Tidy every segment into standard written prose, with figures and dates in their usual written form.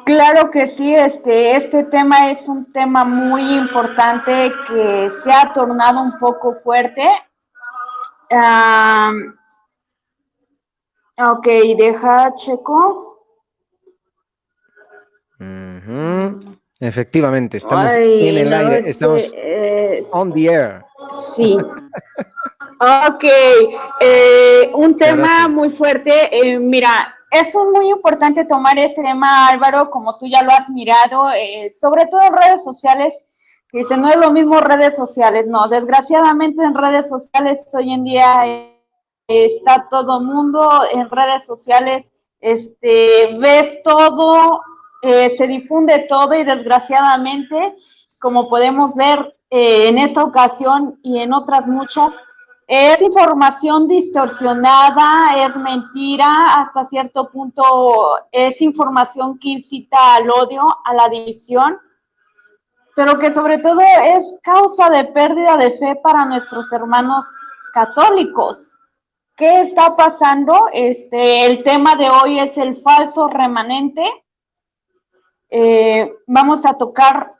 Claro que sí, este tema es un tema muy importante que se ha tornado un poco fuerte. Ah, ok, deja checo. Ujú. Efectivamente, estamos en Ay, el no aire, sé. estamos on the air. Sí. Ok, un Sí, ahora tema sí. muy fuerte. Mira, es muy importante tomar este tema, Álvaro, como tú ya lo has mirado, sobre todo en redes sociales. Que dice, no es lo mismo redes sociales, no. Desgraciadamente en redes sociales hoy en día está todo mundo en redes sociales, ves todo, se difunde todo y desgraciadamente, como podemos ver en esta ocasión y en otras muchas, es información distorsionada, es mentira, hasta cierto punto es información que incita al odio, a la división, pero que sobre todo es causa de pérdida de fe para nuestros hermanos católicos. ¿Qué está pasando? El tema de hoy es el falso remanente. Vamos a tocar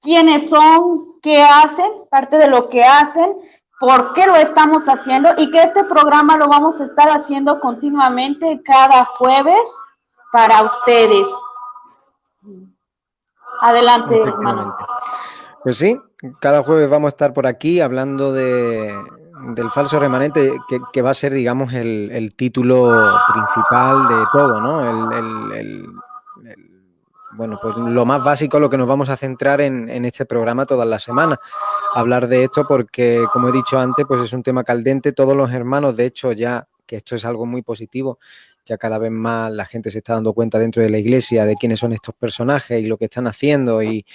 quiénes son, qué hacen, parte de lo que hacen, por qué lo estamos haciendo y que este programa lo vamos a estar haciendo continuamente cada jueves para ustedes. Adelante, hermano. Efectivamente. Pues sí, cada jueves vamos a estar por aquí hablando del falso remanente, que va a ser, digamos, el título principal de todo, ¿no? Bueno, pues lo más básico, lo que nos vamos a centrar en este programa todas las semanas. Hablar de esto porque, como he dicho antes, pues es un tema caldente. Todos los hermanos, de hecho, ya que esto es algo muy positivo, ya cada vez más la gente se está dando cuenta dentro de la iglesia de quiénes son estos personajes y lo que están haciendo y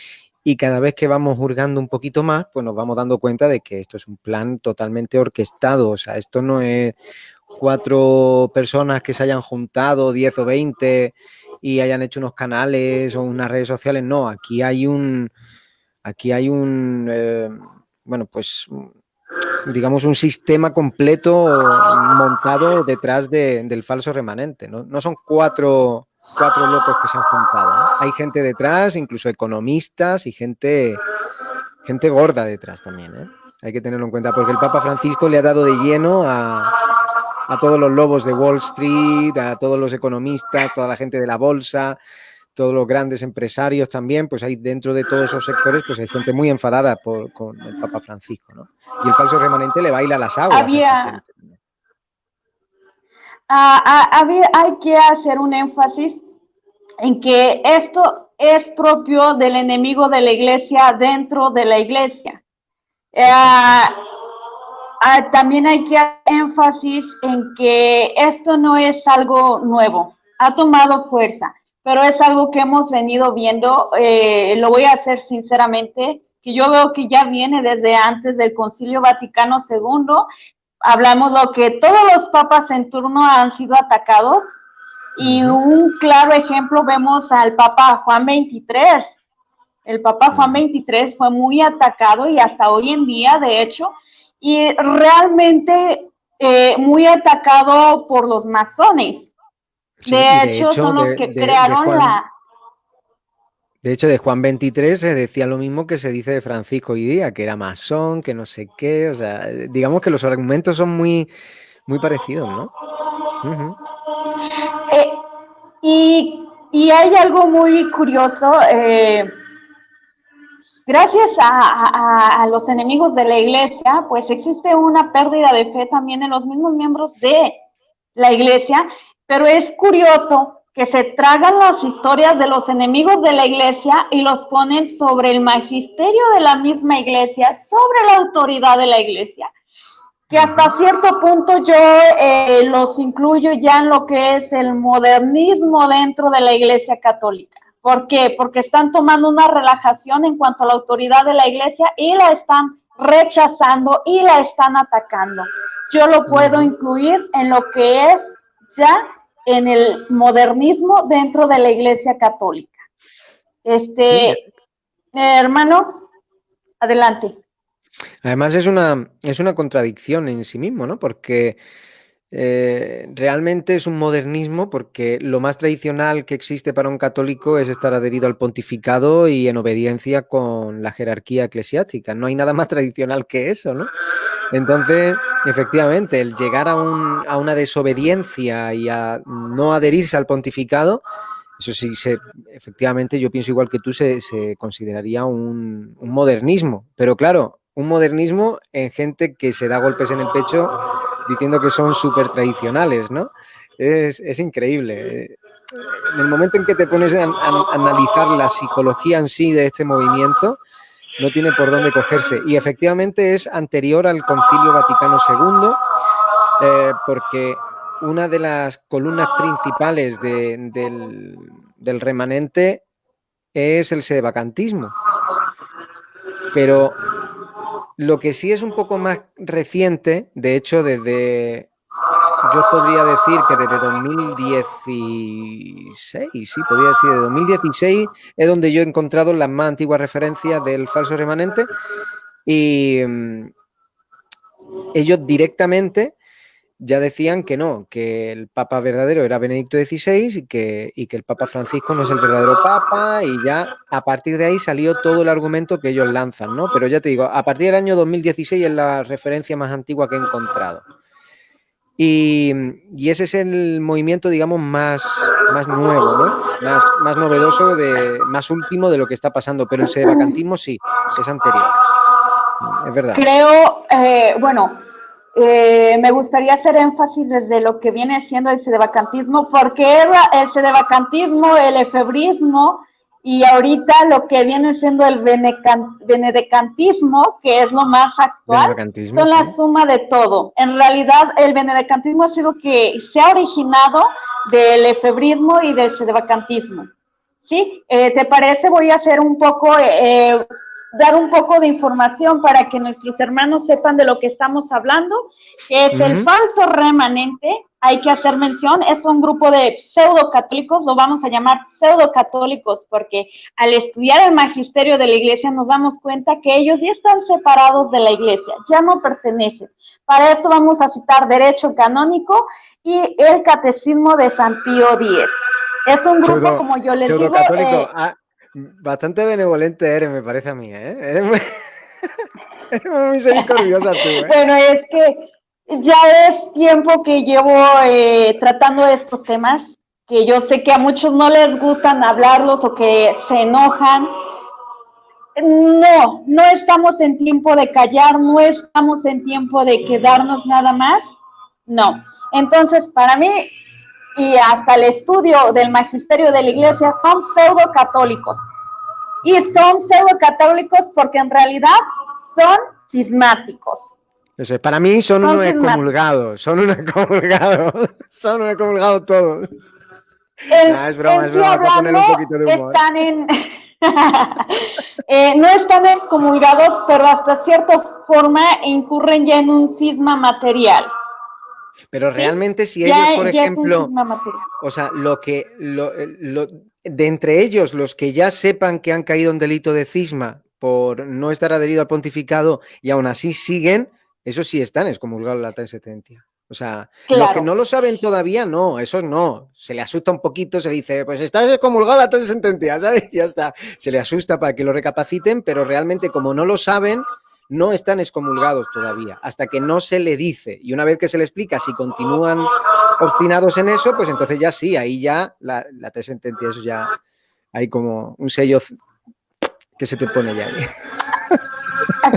cada vez que vamos hurgando un poquito más, pues nos vamos dando cuenta de que esto es un plan totalmente orquestado. O sea, esto no es 4 personas que se hayan juntado, 10 o 20, y hayan hecho unos canales o unas redes sociales. No, aquí hay un bueno, pues digamos un sistema completo montado detrás del falso remanente. No son cuatro locos que se han juntado, ¿no? Hay gente detrás, incluso economistas y gente gorda detrás también, ¿eh? Hay que tenerlo en cuenta, porque el Papa Francisco le ha dado de lleno a todos los lobos de Wall Street, a todos los economistas, toda la gente de la bolsa, todos los grandes empresarios también, pues hay dentro de todos esos sectores, pues hay gente muy enfadada con el Papa Francisco, ¿no? Y el falso remanente le baila las aguas a esta Había, gente. hay que hacer un énfasis en que esto es propio del enemigo de la iglesia dentro de la iglesia. Exactamente. También hay que hacer énfasis en que esto no es algo nuevo, ha tomado fuerza, pero es algo que hemos venido viendo, lo voy a hacer sinceramente, que yo veo que ya viene desde antes del Concilio Vaticano II, hablamos lo que todos los papas en turno han sido atacados y un claro ejemplo vemos al Papa Juan XXIII. El Papa Juan XXIII fue muy atacado y hasta hoy en día, de hecho, y realmente muy atacado por los masones. Sí, y De hecho, son los que crearon la... de hecho, de Juan 23 se decía lo mismo que se dice de Francisco hoy día, que era masón, que no sé qué, o sea, digamos que los argumentos son muy parecidos, ¿no? Uh-huh. Eh, y hay algo muy curioso, gracias a los enemigos de la iglesia, pues existe una pérdida de fe también en los mismos miembros de la iglesia, pero es curioso que se tragan las historias de los enemigos de la iglesia y los ponen sobre el magisterio de la misma iglesia, sobre la autoridad de la iglesia, que hasta cierto punto yo los incluyo ya en lo que es el modernismo dentro de la iglesia católica. ¿Por qué? Porque están tomando una relajación en cuanto a la autoridad de la iglesia y la están rechazando y la están atacando. Yo lo puedo incluir en lo que es ya en el modernismo dentro de la iglesia católica. Sí, Hermano, adelante. además es una contradicción en sí mismo, ¿no? Porque realmente es un modernismo porque lo más tradicional que existe para un católico es estar adherido al pontificado y en obediencia con la jerarquía eclesiástica. No hay nada más tradicional que eso, ¿no? Entonces, efectivamente, el llegar a una desobediencia y a no adherirse al pontificado, eso sí, efectivamente, yo pienso igual que tú, se consideraría un modernismo. Pero claro, un modernismo en gente que se da golpes en el pecho diciendo que son súper tradicionales, ¿no? Es increíble. En el momento en que te pones a analizar la psicología en sí de este movimiento, no tiene por dónde cogerse. Y efectivamente es anterior al Concilio Vaticano II, porque una de las columnas principales del remanente es el sedevacantismo. Pero lo que sí es un poco más reciente, de hecho, yo podría decir que desde 2016, sí, podría decir, de 2016 es donde yo he encontrado las más antiguas referencias del falso remanente y ellos directamente ya decían que no, que el Papa verdadero era Benedicto XVI y que el Papa Francisco no es el verdadero Papa, y ya a partir de ahí salió todo el argumento que ellos lanzan, ¿no? Pero ya te digo, a partir del año 2016 es la referencia más antigua que he encontrado. Y ese es el movimiento, digamos, más nuevo, ¿no? Más novedoso, más último de lo que está pasando, pero el sedevacantismo sí, es anterior. Es verdad. Creo, me gustaría hacer énfasis desde lo que viene siendo el sedevacantismo, porque el sedevacantismo, el efebrismo y ahorita lo que viene siendo el benedecantismo, que es lo más actual, son la suma de todo. En realidad, el benedecantismo ha sido que se ha originado del efebrismo y del sedevacantismo. ¿Sí? ¿Te parece? Voy a hacer un poco... dar un poco de información para que nuestros hermanos sepan de lo que estamos hablando, que es el falso remanente. Hay que hacer mención, es un grupo de pseudo-católicos, lo vamos a llamar pseudo-católicos, porque al estudiar el magisterio de la iglesia nos damos cuenta que ellos ya están separados de la iglesia, ya no pertenecen. Para esto vamos a citar derecho canónico y el catecismo de San Pío X. Es un grupo, como yo les digo... Bastante benevolente eres, me parece a mí, ¿eh? Eres muy misericordiosa tú, ¿eh? Bueno, es que ya es tiempo que llevo tratando estos temas, que yo sé que a muchos no les gustan hablarlos o que se enojan. No estamos en tiempo de callar, no estamos en tiempo de quedarnos nada más, no. Entonces, para mí, y hasta el estudio del magisterio de la iglesia, son pseudo-católicos. Y son pseudo-católicos porque en realidad son cismáticos. Eso es, para mí son unos excomulgados, son unos excomulgados todos. Es broma, para poner un poquito de humor. No están excomulgados, pero hasta cierta forma incurren ya en un cisma material. Pero realmente si ellos, por ejemplo, o sea, de entre ellos, los que ya sepan que han caído en delito de cisma por no estar adherido al pontificado y aún así siguen, esos sí están excomulgados en la tal sentencia. O sea, claro. Los que no lo saben todavía, no, esos no. Se le asusta un poquito, se dice, pues estás excomulgado la tal sentencia, ¿sabes? Ya está. Se le asusta para que lo recapaciten, pero realmente como no lo saben, no están excomulgados todavía, hasta que no se le dice. Y una vez que se le explica, si continúan obstinados en eso, pues entonces ya sí, ahí ya la tal sentencia, eso ya hay como un sello que se te pone ya ahí.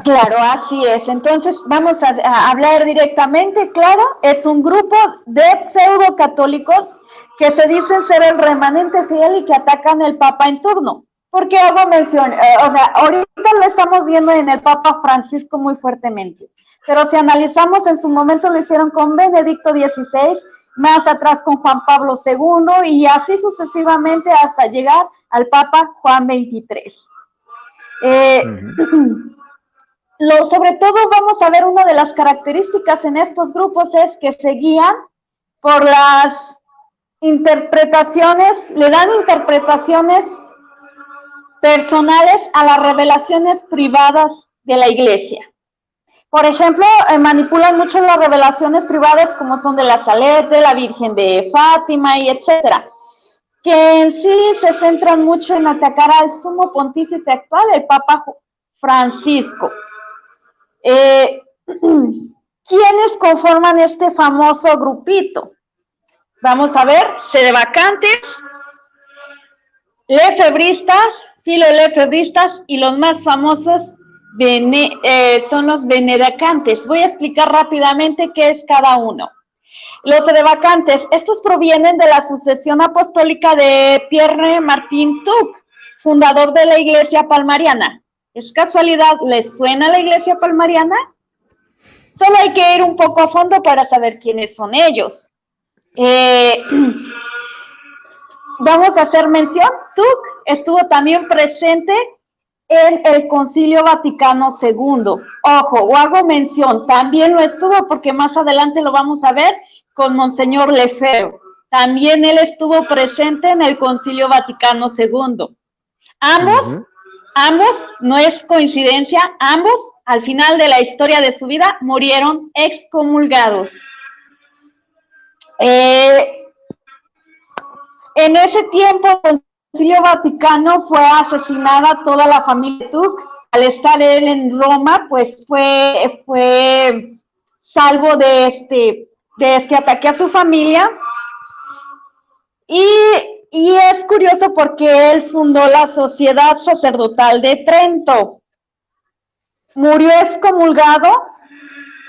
Claro, así es. Entonces vamos a hablar directamente, claro, es un grupo de pseudo católicos que se dicen ser el remanente fiel y que atacan al Papa en turno. ¿Por qué hago mención? Ahorita lo estamos viendo en el Papa Francisco muy fuertemente, pero si analizamos, en su momento lo hicieron con Benedicto XVI, más atrás con Juan Pablo II y así sucesivamente hasta llegar al Papa Juan XXIII. Sobre todo vamos a ver una de las características en estos grupos es que se guían por las interpretaciones, le dan interpretaciones personales a las revelaciones privadas de la iglesia. Por ejemplo, manipulan mucho las revelaciones privadas como son de la Salete, la Virgen de Fátima y etcétera, que en sí se centran mucho en atacar al sumo pontífice actual, el Papa Francisco. ¿Quiénes conforman este famoso grupito? Vamos a ver, sedevacantes, lefebristas, filolefebristas y los más famosos son los benedecantes. Voy a explicar rápidamente qué es cada uno. Los sedevacantes, estos provienen de la sucesión apostólica de Pierre Martin Tuc, fundador de la Iglesia Palmariana. ¿Es casualidad? ¿Les suena la Iglesia Palmariana? Solo hay que ir un poco a fondo para saber quiénes son ellos. Vamos a hacer mención. Tuc estuvo también presente en el Concilio Vaticano II. Ojo, o hago mención, también lo estuvo porque más adelante lo vamos a ver con Monseñor Lefebvre. También él estuvo presente en el Concilio Vaticano II. Ambos, no es coincidencia, ambos al final de la historia de su vida murieron excomulgados. En ese tiempo, el Concilio Vaticano fue asesinada toda la familia Tuc. Al estar él en Roma, pues fue salvo de este ataque a su familia. Y es curioso porque él fundó la Sociedad Sacerdotal de Trento. Murió excomulgado.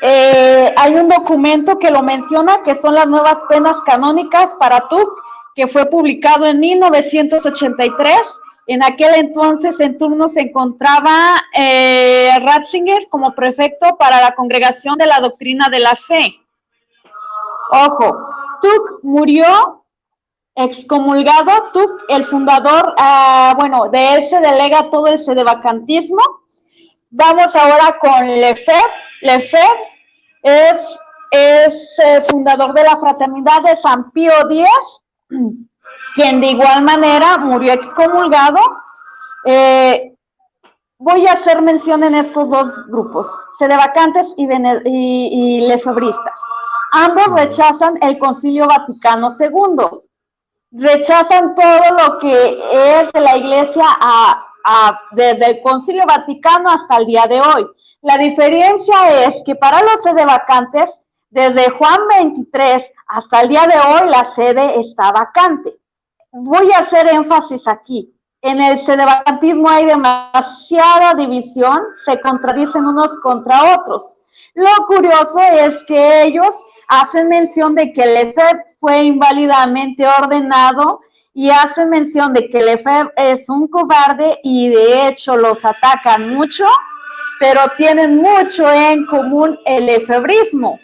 Hay un documento que lo menciona, que son las nuevas penas canónicas para Tuc, que fue publicado en 1983. En aquel entonces en turno se encontraba Ratzinger como prefecto para la Congregación de la Doctrina de la Fe. Ojo, Tuc murió excomulgado. Tuc, el fundador, de él se delega todo el sedevacantismo. Vamos ahora con Lefebvre. Lefebvre es fundador de la Fraternidad de San Pío X, quien de igual manera murió excomulgado. Voy a hacer mención en estos dos grupos, sedevacantes y lefebristas. Ambos rechazan el Concilio Vaticano II, rechazan todo lo que es de la Iglesia desde el Concilio Vaticano hasta el día de hoy. La diferencia es que para los sedevacantes, desde Juan 23 hasta el día de hoy, la sede está vacante. Voy a hacer énfasis aquí. En el sedevacantismo hay demasiada división, se contradicen unos contra otros. Lo curioso es que ellos hacen mención de que Lefebvre fue inválidamente ordenado y hacen mención de que Lefebvre es un cobarde y de hecho los atacan mucho, pero tienen mucho en común el lefebrismo,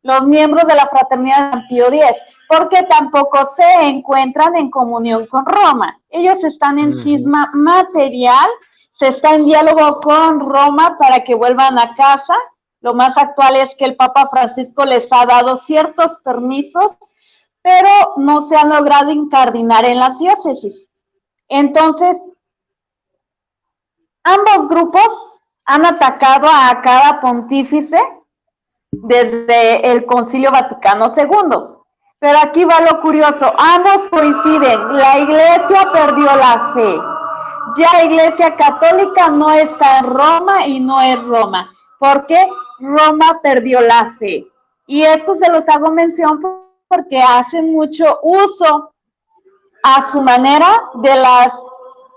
los miembros de la Fraternidad de San Pío X, porque tampoco se encuentran en comunión con Roma. Ellos están en cisma material, se está en diálogo con Roma para que vuelvan a casa. Lo más actual es que el Papa Francisco les ha dado ciertos permisos, pero no se han logrado incardinar en las diócesis. Entonces, ambos grupos han atacado a cada pontífice desde el Concilio Vaticano II. Pero aquí va lo curioso, ambos coinciden, la Iglesia perdió la fe. Ya la Iglesia Católica no está en Roma y no es Roma, porque Roma perdió la fe. Y esto se los hago mención porque hacen mucho uso a su manera de las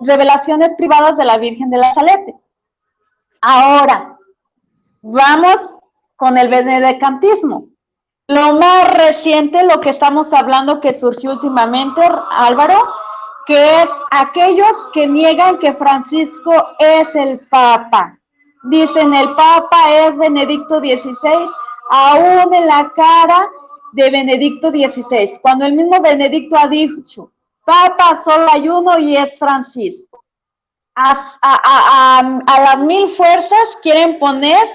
revelaciones privadas de la Virgen de la Salete. Ahora, vamos con el benedecantismo. Lo más reciente, lo que estamos hablando que surgió últimamente, Álvaro, que es aquellos que niegan que Francisco es el Papa. Dicen el Papa es Benedicto XVI, aún en la cara de Benedicto XVI, cuando el mismo Benedicto ha dicho, Papa solo hay uno y es Francisco. A las mil fuerzas quieren poner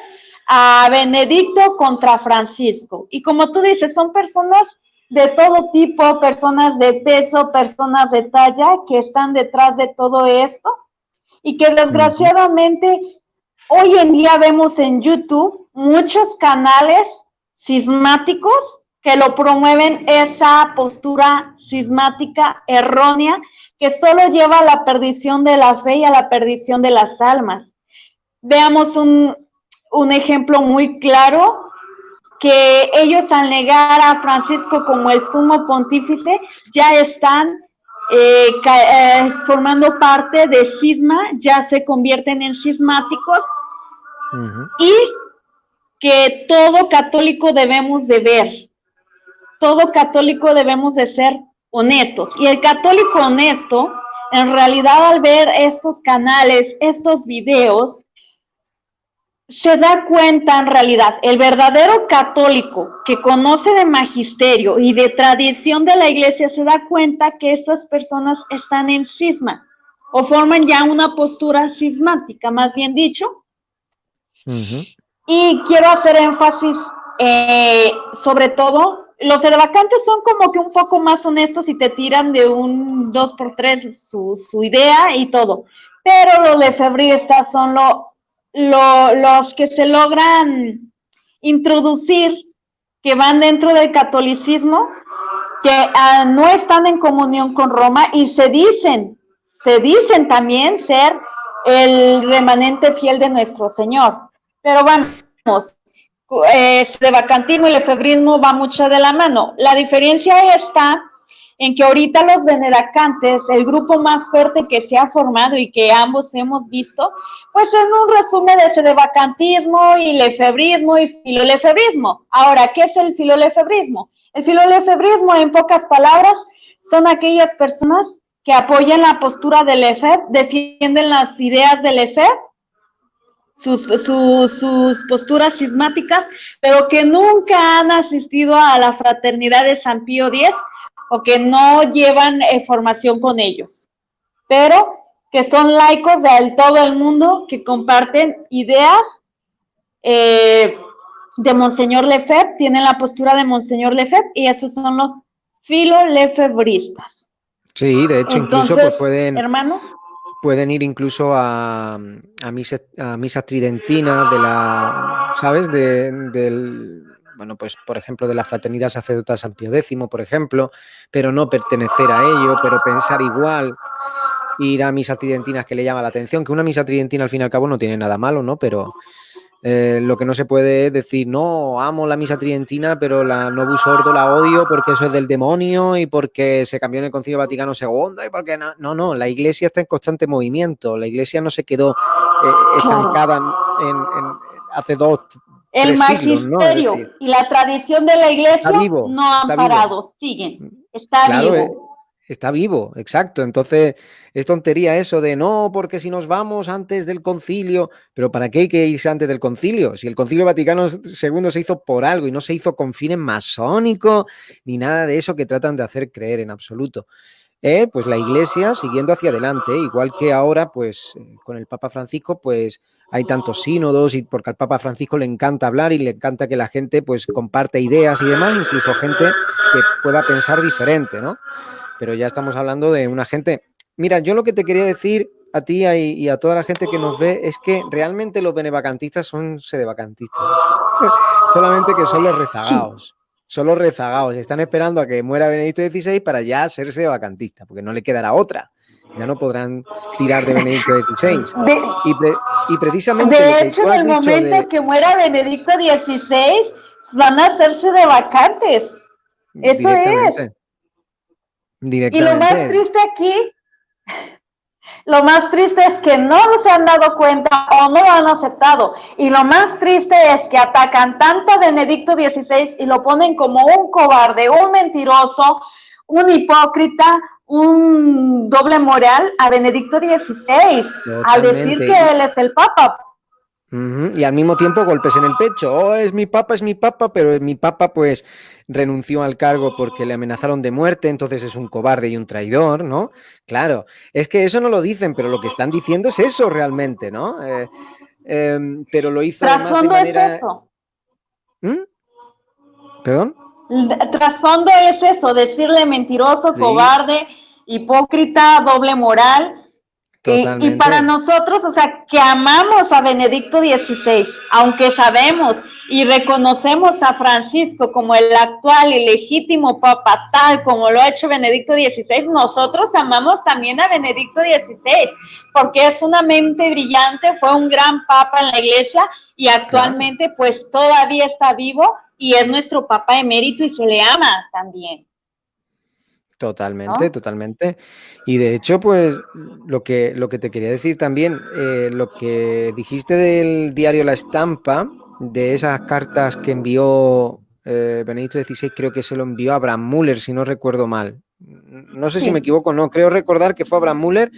a Benedicto contra Francisco. Y como tú dices, son personas de todo tipo, personas de peso, personas de talla que están detrás de todo esto y que desgraciadamente hoy en día vemos en YouTube muchos canales cismáticos que lo promueven esa postura cismática errónea que solo lleva a la perdición de la fe y a la perdición de las almas. Veamos un ejemplo muy claro, que ellos al negar a Francisco como el sumo pontífice ya están formando parte de cisma, ya se convierten en cismáticos, y que todo católico debemos de ver, todo católico debemos de ser honestos, y el católico honesto, en realidad al ver estos canales, estos videos, se da cuenta en realidad, el verdadero católico que conoce de magisterio y de tradición de la iglesia se da cuenta que estas personas están en cisma o forman ya una postura cismática, más bien dicho. Y quiero hacer énfasis sobre todo, los sedevacantes son como que un poco más honestos y te tiran de un 2x3 su idea y todo, pero los lefebristas son los que se logran introducir, que van dentro del catolicismo, que no están en comunión con Roma y se dicen también ser el remanente fiel de nuestro Señor. Pero vamos, sedevacantismo y lefebrismo va mucho de la mano. La diferencia está en que ahorita los veneracantes, el grupo más fuerte que se ha formado y que ambos hemos visto, pues es un resumen de sedevacantismo y lefebrismo y filolefebrismo. Ahora, ¿qué es el filolefebrismo? El filolefebrismo, en pocas palabras, son aquellas personas que apoyan la postura del Lefebvre, defienden las ideas del Lefebvre, sus posturas cismáticas, pero que nunca han asistido a la fraternidad de San Pío X, o que no llevan formación con ellos, pero que son laicos de todo el mundo, que comparten ideas de Monseñor Lefebvre, tienen la postura de Monseñor Lefebvre, y esos son los filolefebristas. Sí, de hecho, entonces, incluso pues pueden ir incluso a misas tridentinas de la, ¿sabes? Bueno, pues por ejemplo, de la Fraternidad Sacerdotal San Pío X, por ejemplo, pero no pertenecer a ello, pero pensar igual, ir a misas tridentinas que le llama la atención, que una misa tridentina al fin y al cabo no tiene nada malo, ¿no? Pero lo que no se puede es decir, no, amo la misa tridentina, pero la Novus Ordo la odio porque eso es del demonio y porque se cambió en el Concilio Vaticano II y porque no, la Iglesia está en constante movimiento, la Iglesia no se quedó estancada en hace 2, 3 el magisterio siglos, ¿no? Es decir, y la tradición de la Iglesia no han parado, siguen, está claro, vivo. Está vivo, exacto. Entonces, es tontería eso de no, porque si nos vamos antes del concilio, pero ¿para qué hay que irse antes del concilio? Si el Concilio Vaticano II se hizo por algo y no se hizo con fines masónicos ni nada de eso que tratan de hacer creer en absoluto. Pues la Iglesia siguiendo hacia adelante, igual que ahora, pues con el Papa Francisco, pues hay tantos sínodos y porque al Papa Francisco le encanta hablar y le encanta que la gente pues comparte ideas y demás, incluso gente que pueda pensar diferente, ¿no? Pero ya estamos hablando de una gente... Mira, yo lo que te quería decir a ti y a toda la gente que nos ve es que realmente los benevacantistas son sedevacantistas. Solamente que son los rezagados. Son los rezagados. Están esperando a que muera Benedicto XVI para ya ser sedevacantistas, porque no le quedará otra. Ya no podrán tirar de Benedicto XVI. Y precisamente... De hecho, en el momento que muera Benedicto XVI, van a hacerse sedevacantes. Eso es. Y lo más triste aquí, lo más triste es que no se han dado cuenta o no lo han aceptado. Y lo más triste es que atacan tanto a Benedicto XVI y lo ponen como un cobarde, un mentiroso, un hipócrita, un doble moral a Benedicto XVI, al decir que él es el Papa. Y al mismo tiempo golpes en el pecho. Oh, es mi papa, pero mi papa pues renunció al cargo porque le amenazaron de muerte, entonces es un cobarde y un traidor, ¿no? Claro, es que eso no lo dicen, pero lo que están diciendo es eso realmente, ¿no? Pero lo hizo además de manera... es eso. ¿Perdón? El trasfondo es eso, decirle mentiroso, cobarde, hipócrita, doble moral. Y para Totalmente. nosotros, o sea, que amamos a Benedicto XVI, aunque sabemos y reconocemos a Francisco como el actual y legítimo papa, tal como lo ha hecho Benedicto XVI, nosotros amamos también a Benedicto XVI, porque es una mente brillante, fue un gran papa en la iglesia y Claro. actualmente pues todavía está vivo y es nuestro papa emérito y se le ama también, Totalmente, ¿no? totalmente. Y de hecho, pues lo que te quería decir también, lo que dijiste del diario La Estampa, de esas cartas que envió Benedicto XVI, creo que se lo envió a Abraham Müller, si no recuerdo mal. No sé si me Sí. equivoco, no, creo recordar que fue Abraham Müller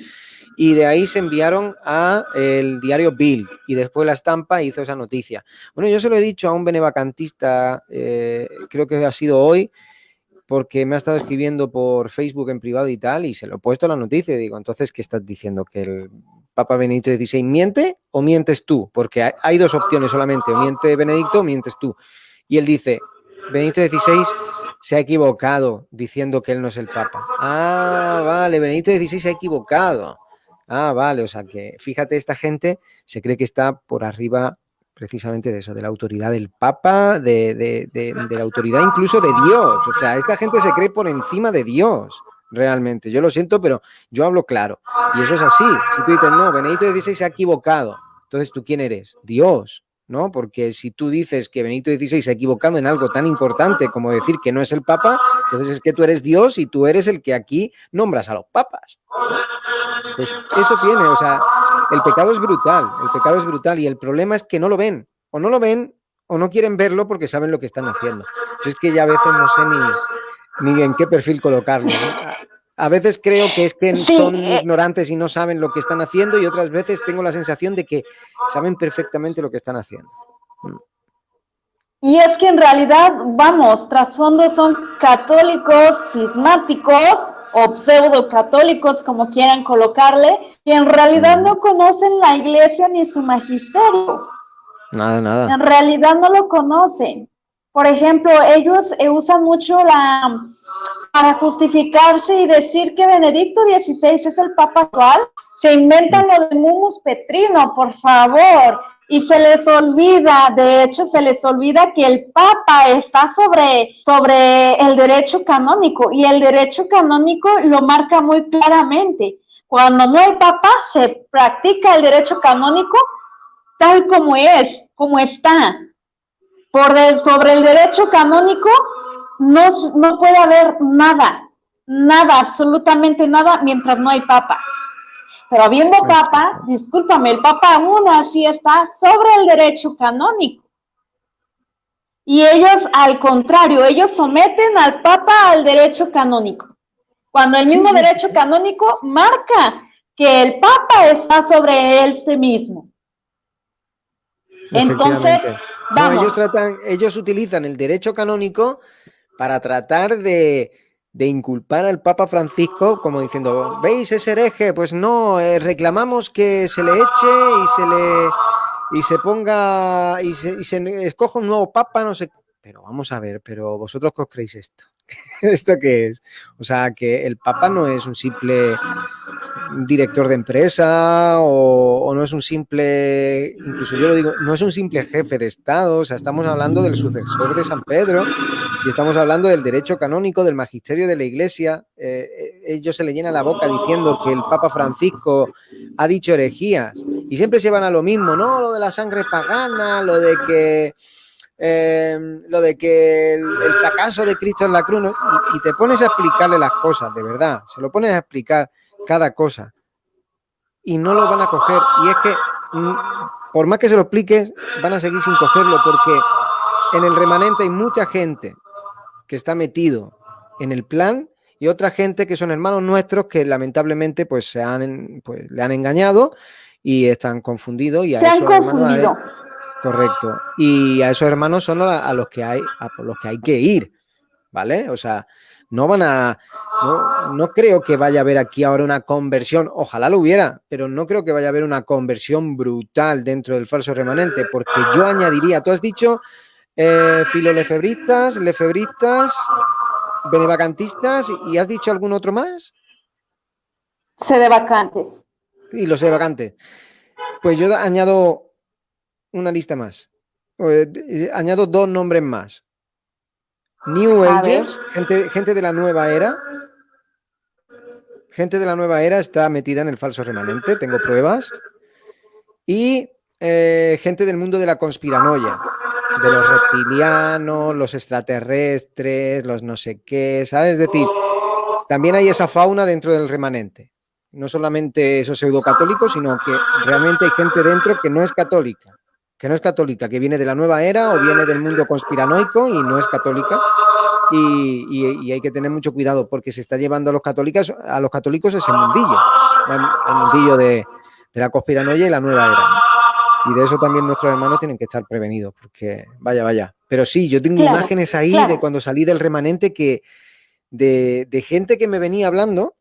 y de ahí se enviaron a el diario Bild y después La Estampa hizo esa noticia. Bueno, yo se lo he dicho a un benevacantista, creo que ha sido hoy, porque me ha estado escribiendo por Facebook en privado y tal, y se lo he puesto la noticia y digo, entonces, ¿qué estás diciendo? ¿Que el Papa Benedicto XVI miente o mientes tú? Porque hay dos opciones solamente, o miente Benedicto o mientes tú. Y él dice, Benedicto XVI se ha equivocado diciendo que él no es el Papa. Ah, vale, Benedicto XVI se ha equivocado. Ah, vale, o sea que fíjate, esta gente se cree que está por arriba precisamente de eso, de la autoridad del Papa, de la autoridad incluso de Dios. O sea, esta gente se cree por encima de Dios, realmente. Yo lo siento, pero yo hablo claro. Y eso es así. Si tú dices, no, Benedicto XVI se ha equivocado, entonces ¿tú quién eres? Dios, ¿no? Porque si tú dices que Benedicto XVI se ha equivocado en algo tan importante como decir que no es el Papa, entonces es que tú eres Dios y tú eres el que aquí nombras a los papas, ¿no? Pues eso tiene, o sea, el pecado es brutal y el problema es que no lo ven, o no lo ven o no quieren verlo porque saben lo que están haciendo. Yo es que ya a veces no sé ni en qué perfil colocarlos. A veces creo que es que Sí, son ignorantes y no saben lo que están haciendo y otras veces tengo la sensación de que saben perfectamente lo que están haciendo. y es que en realidad, vamos, trasfondos son católicos, cismáticos o pseudo católicos, como quieran colocarle, y en realidad Mm. no conocen la iglesia ni su magisterio. Nada, En nada. realidad no lo conocen. Por ejemplo, ellos usan mucho para justificarse y decir que Benedicto XVI es el Papa actual, se Mm. inventan lo de Mumus Petrino, por favor, y se les olvida, de hecho, se les olvida que el Papa está sobre el derecho canónico, y el derecho canónico lo marca muy claramente. Cuando no hay Papa, se practica el derecho canónico tal como es, como está. Sobre el derecho canónico no puede haber nada, nada, absolutamente nada, mientras no hay papa. Pero habiendo papa, Exacto. discúlpame, el papa aún así está sobre el derecho canónico. Y ellos, al contrario, ellos someten al papa al derecho canónico. Cuando el Sí, mismo sí, sí, derecho sí. canónico marca que el papa está sobre este mismo. Entonces, Efectivamente. No, vamos, ellos utilizan el derecho canónico para tratar de inculpar al Papa Francisco como diciendo, ¿veis ese hereje? Pues no, reclamamos que se le eche y se ponga y se escoja un nuevo Papa, no sé. Pero vamos a ver, pero vosotros qué os creéis esto. ¿Esto qué es? O sea, que el Papa no es un simple director de empresa o no es un simple, incluso yo lo digo, no es un simple jefe de Estado, o sea, estamos hablando del sucesor de San Pedro y estamos hablando del derecho canónico, del magisterio de la Iglesia. Ellos se le llenan la boca diciendo que el Papa Francisco ha dicho herejías y siempre se van a lo mismo, ¿no? Lo de la sangre pagana, lo de que el fracaso de Cristo en la cruz, ¿no? Y te pones a explicarle las cosas, de verdad, se lo pones a explicar cada cosa y no lo van a coger. Y es que, por más que se lo expliques, van a seguir sin cogerlo porque en el remanente hay mucha gente que está metido en el plan y otra gente que son hermanos nuestros que lamentablemente pues, pues le han engañado y están confundidos y a se han esos hermanos confundido. correcto. Y a esos hermanos son a los que hay, a por los que hay que ir, ¿vale? O sea, no van a, no creo que vaya a haber aquí ahora una conversión, ojalá lo hubiera, pero no creo que vaya a haber una conversión brutal dentro del falso remanente, porque yo añadiría, tú has dicho filolefebristas, lefebristas, benevacantistas, ¿y has dicho algún otro más? Se de vacantes. y los extravagantes. Pues yo añado una lista más. Añado 2 nombres más. New A ver. Agers, gente de la nueva era. Gente de la nueva era está metida en el falso remanente, tengo pruebas. Y gente del mundo de la conspiranoia, de los reptilianos, los extraterrestres, los no sé qué, ¿sabes? Es decir, también hay esa fauna dentro del remanente. No solamente esos pseudocatólicos, sino que realmente hay gente dentro que no es católica, que viene de la nueva era o viene del mundo conspiranoico y no es católica. Y hay que tener mucho cuidado porque se está llevando a los católicos ese mundillo, el mundillo de la conspiranoia y la nueva era, ¿no? Y de eso también nuestros hermanos tienen que estar prevenidos, porque vaya. Pero sí, yo tengo Claro, imágenes ahí claro. de cuando salí del remanente que de gente que me venía hablando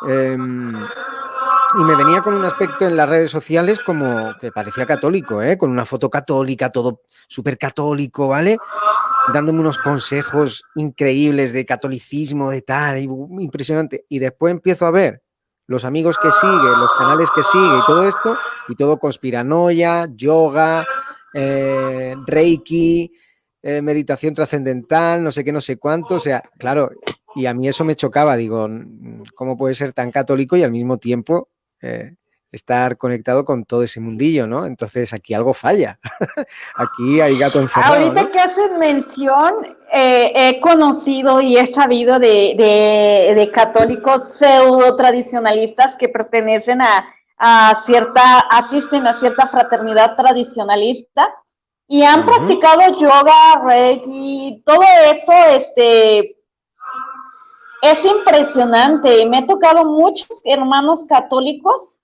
y me venía con un aspecto en las redes sociales como que parecía católico, con una foto católica, todo súper católico, ¿vale? Dándome unos consejos increíbles de catolicismo, de tal, impresionante. Y después empiezo a ver los amigos que sigue, los canales que sigue y todo esto, y todo conspiranoia, yoga, reiki, meditación trascendental, no sé qué, no sé cuánto. O sea, claro, y a mí eso me chocaba. Digo, ¿cómo puede ser tan católico y al mismo tiempo estar conectado con todo ese mundillo, ¿no? Entonces aquí algo falla. Aquí hay gato encerrado, Ahorita ¿no? que haces mención, he conocido y he sabido de católicos pseudo tradicionalistas que pertenecen asisten a cierta fraternidad tradicionalista y han practicado yoga, reiki, todo eso, es impresionante. Me he tocado muchos hermanos católicos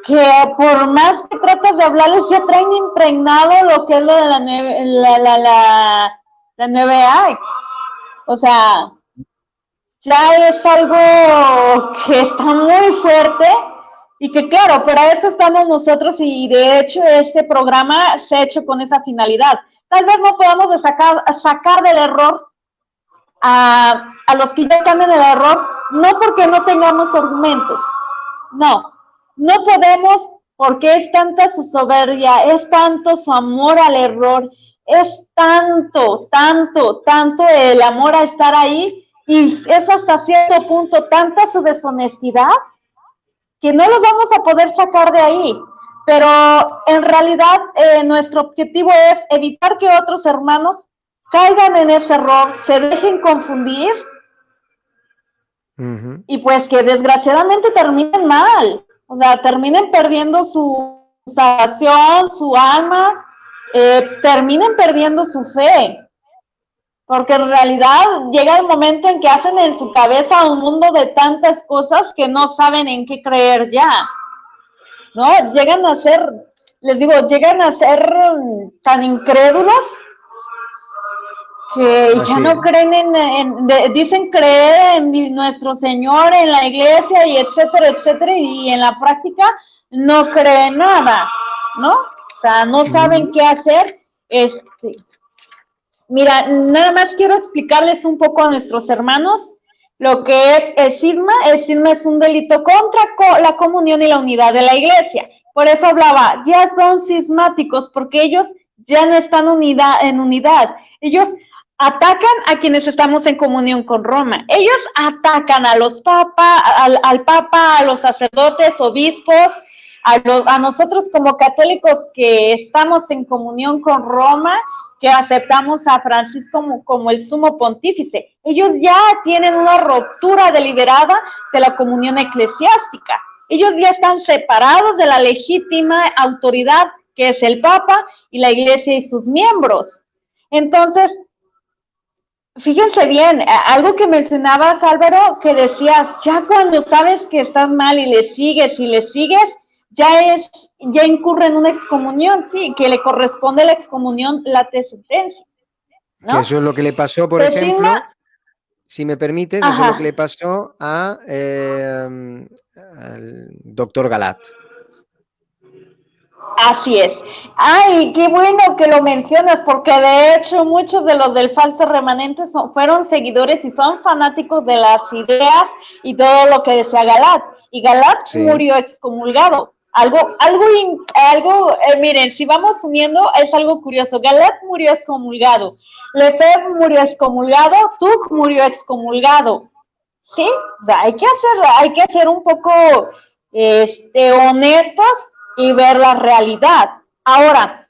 que por más que tratas de hablarles ya traen impregnado lo que es lo de la nueva AI. O sea, ya es algo que está muy fuerte y que claro, para eso estamos nosotros y de hecho este programa se ha hecho con esa finalidad. Tal vez no podamos sacar del error a los que ya están en el error, no porque no tengamos argumentos, no podemos porque es tanta su soberbia, es tanto su amor al error, es tanto el amor a estar ahí y es hasta cierto punto tanta su deshonestidad que no los vamos a poder sacar de ahí. Pero en realidad nuestro objetivo es evitar que otros hermanos caigan en ese error, se dejen confundir y pues que desgraciadamente terminen mal, o sea, terminen perdiendo su salvación, su alma, terminen perdiendo su fe, porque en realidad llega el momento en que hacen en su cabeza un mundo de tantas cosas que no saben en qué creer ya, ¿no? Llegan a ser, les digo, llegan a ser tan incrédulos que ya Así, no creen dicen creer en nuestro Señor, en la iglesia y etcétera, y en la práctica no creen nada, ¿no? O sea, no saben qué hacer. Mira, nada más quiero explicarles un poco a nuestros hermanos lo que es el cisma. El cisma es un delito contra la comunión y la unidad de la iglesia. Por eso hablaba, ya son cismáticos, porque ellos ya no están en unidad. Ellos atacan a quienes estamos en comunión con Roma. Ellos atacan a los papas, al papa, a los sacerdotes, obispos, a nosotros como católicos que estamos en comunión con Roma, que aceptamos a Francisco como el sumo pontífice. Ellos ya tienen una ruptura deliberada de la comunión eclesiástica. Ellos ya están separados de la legítima autoridad que es el Papa y la Iglesia y sus miembros. Entonces, fíjense bien, algo que mencionabas, Álvaro, que decías, ya cuando sabes que estás mal y le sigues, ya incurre en una excomunión, sí, que le corresponde a la excomunión la sentencia, que ¿no? eso es lo que le pasó, por Designa, ejemplo, si me permites, eso es lo que ajá, le pasó al doctor Galat. Así es. Ay, qué bueno que lo mencionas, porque de hecho muchos de los del falso remanente fueron seguidores y son fanáticos de las ideas y todo lo que decía Galat. Y Galat Sí. murió excomulgado. Miren, si vamos uniendo, es algo curioso. Galat murió excomulgado, Lefebvre murió excomulgado, Tuc murió excomulgado. Sí, o sea, hay que ser un poco honestos y ver la realidad. Ahora,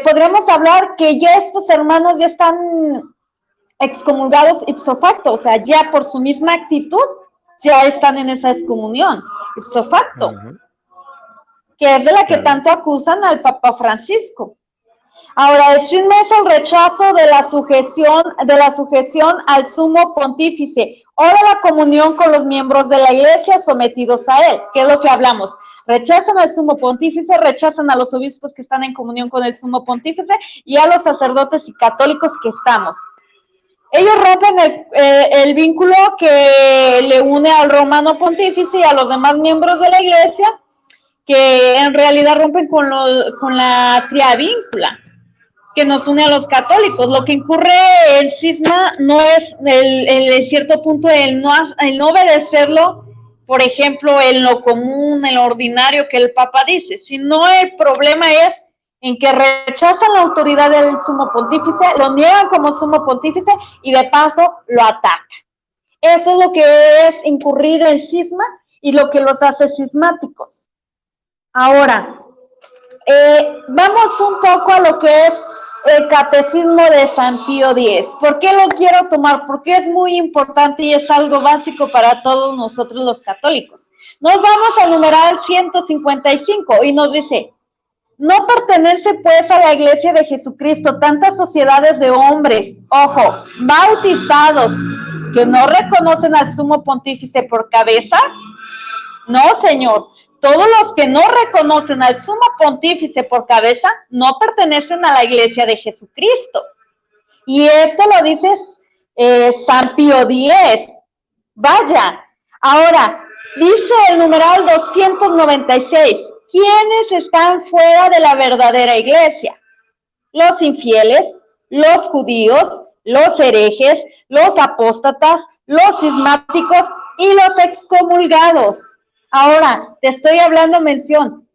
podríamos hablar que ya estos hermanos ya están excomulgados ipso facto, o sea, ya por su misma actitud ya están en esa excomunión ipso facto, que es de la que tanto acusan al Papa Francisco. Ahora, el cisma es el rechazo de la sujeción al sumo pontífice o de la comunión con los miembros de la iglesia sometidos a él, que es lo que hablamos. Rechazan al sumo pontífice, rechazan a los obispos que están en comunión con el sumo pontífice y a los sacerdotes y católicos que estamos. Ellos rompen el vínculo que le une al romano pontífice y a los demás miembros de la iglesia, que en realidad rompen con la triavíncula que nos une a los católicos. Lo que incurre el cisma no es en cierto punto el no obedecerlo, por ejemplo, en lo común, en lo ordinario que el Papa dice, sino el problema es en que rechazan la autoridad del sumo pontífice, lo niegan como sumo pontífice y de paso lo atacan. Eso es lo que es incurrir en cisma y lo que los hace cismáticos. Ahora, vamos un poco a lo que es el catecismo de San Pío X. ¿Por qué lo quiero tomar? Porque es muy importante y es algo básico para todos nosotros los católicos. Nos vamos al numeral 155 y nos dice: no pertenece pues a la Iglesia de Jesucristo tantas sociedades de hombres, ojo, bautizados, que no reconocen al sumo pontífice por cabeza. No, señor. Todos los que no reconocen al sumo pontífice por cabeza no pertenecen a la Iglesia de Jesucristo. Y esto lo dice San Pío X. Vaya. Ahora, dice el numeral 296, ¿quiénes están fuera de la verdadera Iglesia? Los infieles, los judíos, los herejes, los apóstatas, los cismáticos y los excomulgados. Ahora, te estoy hablando mención.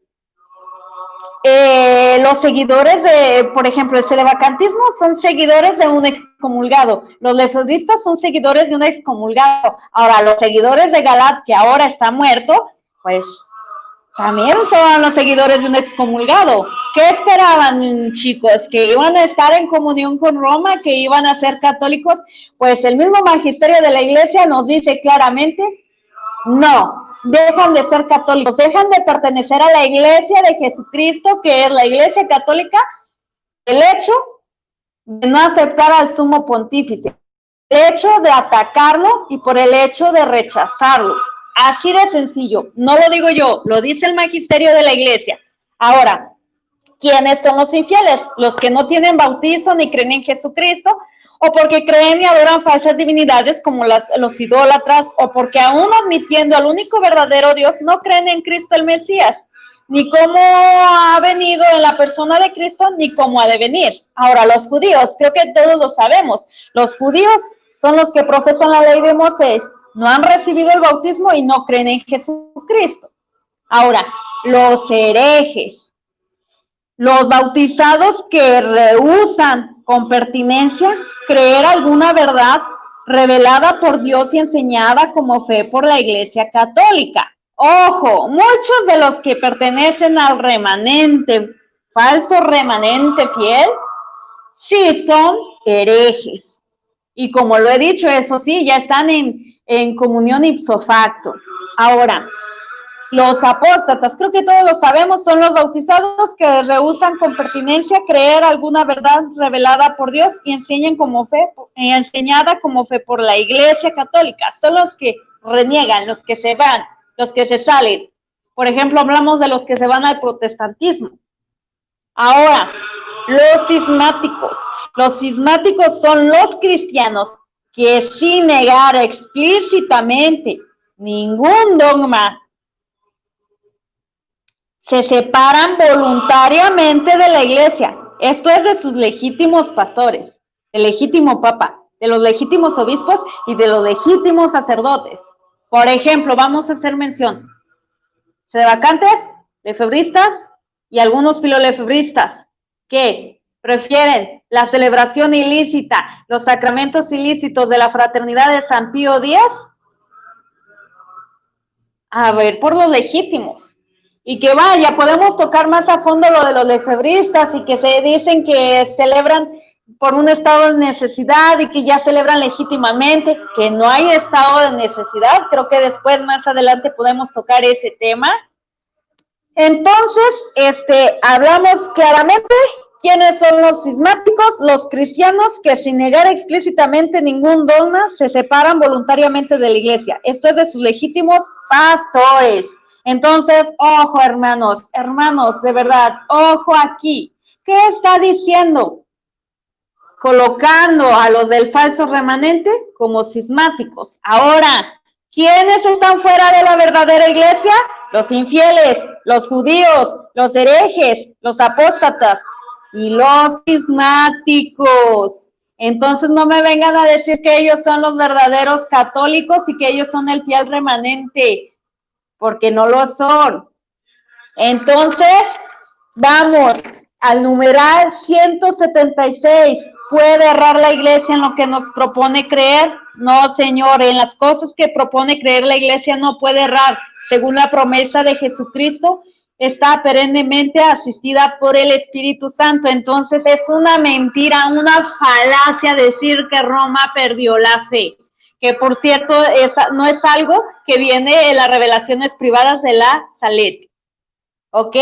Los seguidores de, por ejemplo, el sedevacantismo son seguidores de un excomulgado. Los lefebristas son seguidores de un excomulgado. Ahora, los seguidores de Galat, que ahora está muerto, pues también son los seguidores de un excomulgado. ¿Qué esperaban, chicos? ¿Que iban a estar en comunión con Roma? ¿Que iban a ser católicos? Pues el mismo magisterio de la Iglesia nos dice claramente, no. Dejan de ser católicos, dejan de pertenecer a la Iglesia de Jesucristo, que es la Iglesia católica, el hecho de no aceptar al sumo pontífice, el hecho de atacarlo y por el hecho de rechazarlo. Así de sencillo, no lo digo yo, lo dice el magisterio de la Iglesia. Ahora, ¿quiénes son los infieles? Los que no tienen bautizo ni creen en Jesucristo, o porque creen y adoran falsas divinidades como los idólatras, o porque aún admitiendo al único verdadero Dios, no creen en Cristo el Mesías, ni cómo ha venido en la persona de Cristo, ni cómo ha de venir. Ahora, los judíos, creo que todos lo sabemos, los judíos son los que profesan la ley de Moisés, no han recibido el bautismo y no creen en Jesucristo. Ahora, los herejes, los bautizados que rehúsan con pertinencia creer alguna verdad revelada por Dios y enseñada como fe por la Iglesia Católica. Ojo, muchos de los que pertenecen al remanente, falso remanente fiel, sí son herejes. Y como lo he dicho, eso sí, ya están en comunión ipso facto. Ahora, los apóstatas, creo que todos lo sabemos, son los bautizados que rehúsan con pertinencia creer alguna verdad revelada por Dios y enseñada como fe por la Iglesia Católica. Son los que reniegan, los que se van, los que se salen. Por ejemplo, hablamos de los que se van al protestantismo. Ahora, los cismáticos. Los cismáticos son los cristianos que sin negar explícitamente ningún dogma se separan voluntariamente de la iglesia. Esto es de sus legítimos pastores, del legítimo papa, de los legítimos obispos y de los legítimos sacerdotes. Por ejemplo, vamos a hacer mención sedevacantes, lefebristas y algunos filolefebristas que prefieren la celebración ilícita, los sacramentos ilícitos de la fraternidad de San Pío X, a ver, por los legítimos. Y que vaya, podemos tocar más a fondo lo de los lefebristas y que se dicen que celebran por un estado de necesidad y que ya celebran legítimamente, que no hay estado de necesidad. Creo que después, más adelante, podemos tocar ese tema. Entonces, hablamos claramente quiénes son los cismáticos, los cristianos que sin negar explícitamente ningún dogma se separan voluntariamente de la iglesia. Esto es de sus legítimos pastores. Entonces, ojo, hermanos, de verdad, ojo aquí. ¿Qué está diciendo? Colocando a los del falso remanente como cismáticos. Ahora, ¿quiénes están fuera de la verdadera iglesia? Los infieles, los judíos, los herejes, los apóstatas y los cismáticos. Entonces no me vengan a decir que ellos son los verdaderos católicos y que ellos son el fiel remanente, porque no lo son. Entonces, vamos al numeral 176. ¿Puede errar la iglesia en lo que nos propone creer? No, señor, en las cosas que propone creer la iglesia no puede errar. Según la promesa de Jesucristo, está perennemente asistida por el Espíritu Santo. Entonces es una mentira, una falacia decir que Roma perdió la fe. Que por cierto, no es algo que viene en las revelaciones privadas de la Salete. ¿Ok?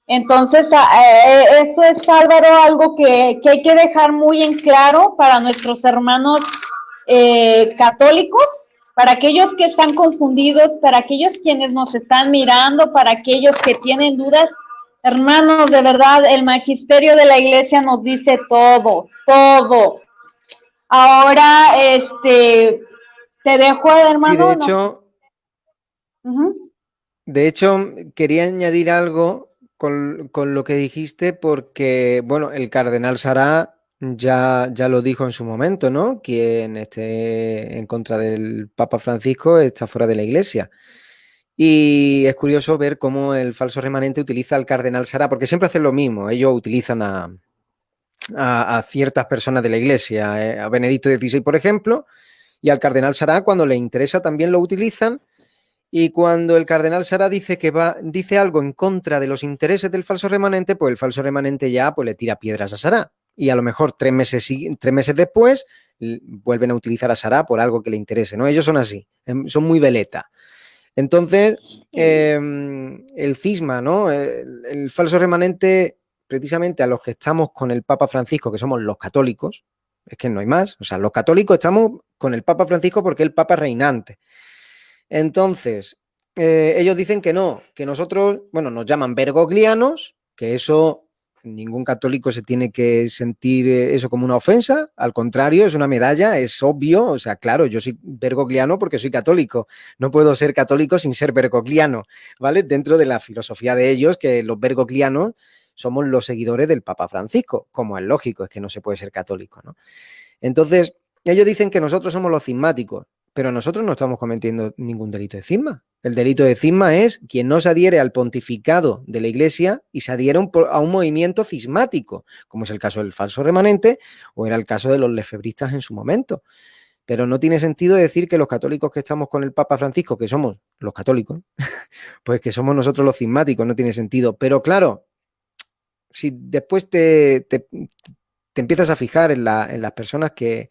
Entonces, eso es, Álvaro, algo que hay que dejar muy en claro para nuestros hermanos católicos, para aquellos que están confundidos, para aquellos quienes nos están mirando, para aquellos que tienen dudas. Hermanos, de verdad, el magisterio de la iglesia nos dice todo, todo. Ahora, te dejo, hermano. Sí, de hecho, de hecho, quería añadir algo con lo que dijiste, porque, bueno, el cardenal Sará ya lo dijo en su momento, ¿no? Quien esté en contra del Papa Francisco está fuera de la iglesia. Y es curioso ver cómo el falso remanente utiliza al cardenal Sará, porque siempre hacen lo mismo. Ellos utilizan a ciertas personas de la iglesia, a Benedicto XVI, por ejemplo, y al cardenal Sará, cuando le interesa, también lo utilizan. Y cuando el cardenal Sará dice algo en contra de los intereses del falso remanente, pues el falso remanente ya pues, le tira piedras a Sará. Y a lo mejor 3 meses después vuelven a utilizar a Sará por algo que le interese, ¿no? Ellos son así, son muy veleta. Entonces, el cisma, ¿no? El falso remanente, precisamente a los que estamos con el Papa Francisco, que somos los católicos, es que no hay más, o sea, los católicos estamos con el Papa Francisco porque es el Papa reinante. Entonces, ellos dicen que no, que nosotros, bueno, nos llaman bergoglianos, que eso, ningún católico se tiene que sentir eso como una ofensa, al contrario, es una medalla, es obvio, o sea, claro, yo soy bergogliano porque soy católico, no puedo ser católico sin ser bergogliano, ¿vale? Dentro de la filosofía de ellos, que los bergoglianos somos los seguidores del Papa Francisco, como es lógico, es que no se puede ser católico, ¿no? Entonces, ellos dicen que nosotros somos los cismáticos, pero nosotros no estamos cometiendo ningún delito de cisma. El delito de cisma es quien no se adhiere al pontificado de la Iglesia y se adhiere a un movimiento cismático, como es el caso del falso remanente o era el caso de los lefebristas en su momento. Pero no tiene sentido decir que los católicos que estamos con el Papa Francisco, que somos los católicos, pues que somos nosotros los cismáticos, no tiene sentido. Pero claro, si después te empiezas a fijar en las personas que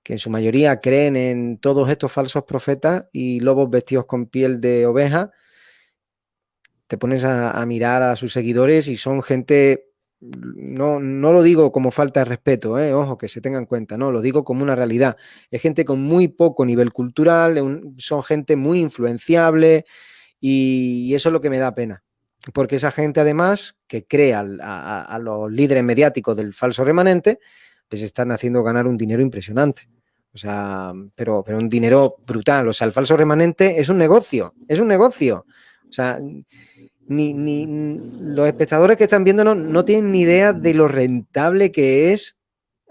en su mayoría creen en todos estos falsos profetas y lobos vestidos con piel de oveja, te pones a mirar a sus seguidores y son gente, no lo digo como falta de respeto, ojo, que se tenga en cuenta, no, lo digo como una realidad. Es gente con muy poco nivel cultural, son gente muy influenciable y eso es lo que me da pena. Porque esa gente, además, que cree a los líderes mediáticos del falso remanente, les están haciendo ganar un dinero impresionante. O sea, pero un dinero brutal. O sea, el falso remanente es un negocio, es un negocio. O sea, ni los espectadores que están viéndonos no tienen ni idea de lo rentable que es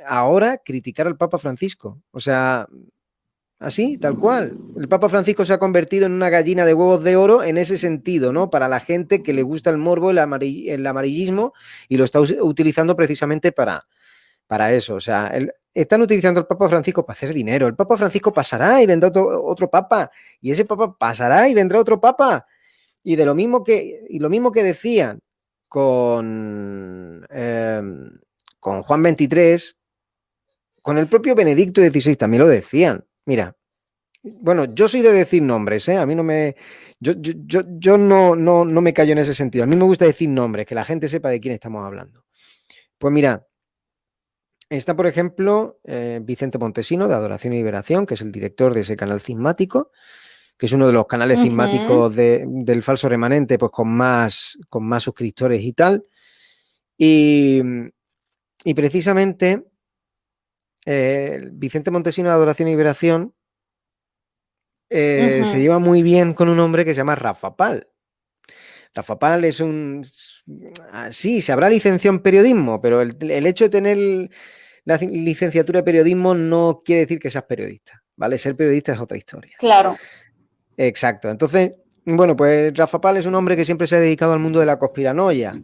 ahora criticar al Papa Francisco. O sea, así, tal cual. El Papa Francisco se ha convertido en una gallina de huevos de oro en ese sentido, ¿no? Para la gente que le gusta el morbo, el amarillismo, y lo está utilizando precisamente para eso. O sea, están utilizando al Papa Francisco para hacer dinero. El Papa Francisco pasará y vendrá otro Papa. Y ese Papa pasará y vendrá otro Papa. Y lo mismo que decían con Juan XXIII, con el propio Benedicto XVI también lo decían. Mira, bueno, yo soy de decir nombres, ¿eh? A mí no me... Yo no me callo en ese sentido. A mí me gusta decir nombres, que la gente sepa de quién estamos hablando. Pues mira, está, por ejemplo, Vicente Montesino, de Adoración y Liberación, que es el director de ese canal cismático, que es uno de los canales cismáticos del falso remanente, pues con más suscriptores y tal. Y precisamente Vicente Montesino, de Adoración y Liberación, se lleva muy bien con un hombre que se llama Rafa Pal. Rafa Pal es sí, se habrá licenciado en periodismo, pero el hecho de tener la licenciatura de periodismo no quiere decir que seas periodista, ¿vale? Ser periodista es otra historia. Claro. Exacto. Entonces, bueno, pues Rafa Pal es un hombre que siempre se ha dedicado al mundo de la conspiranoia.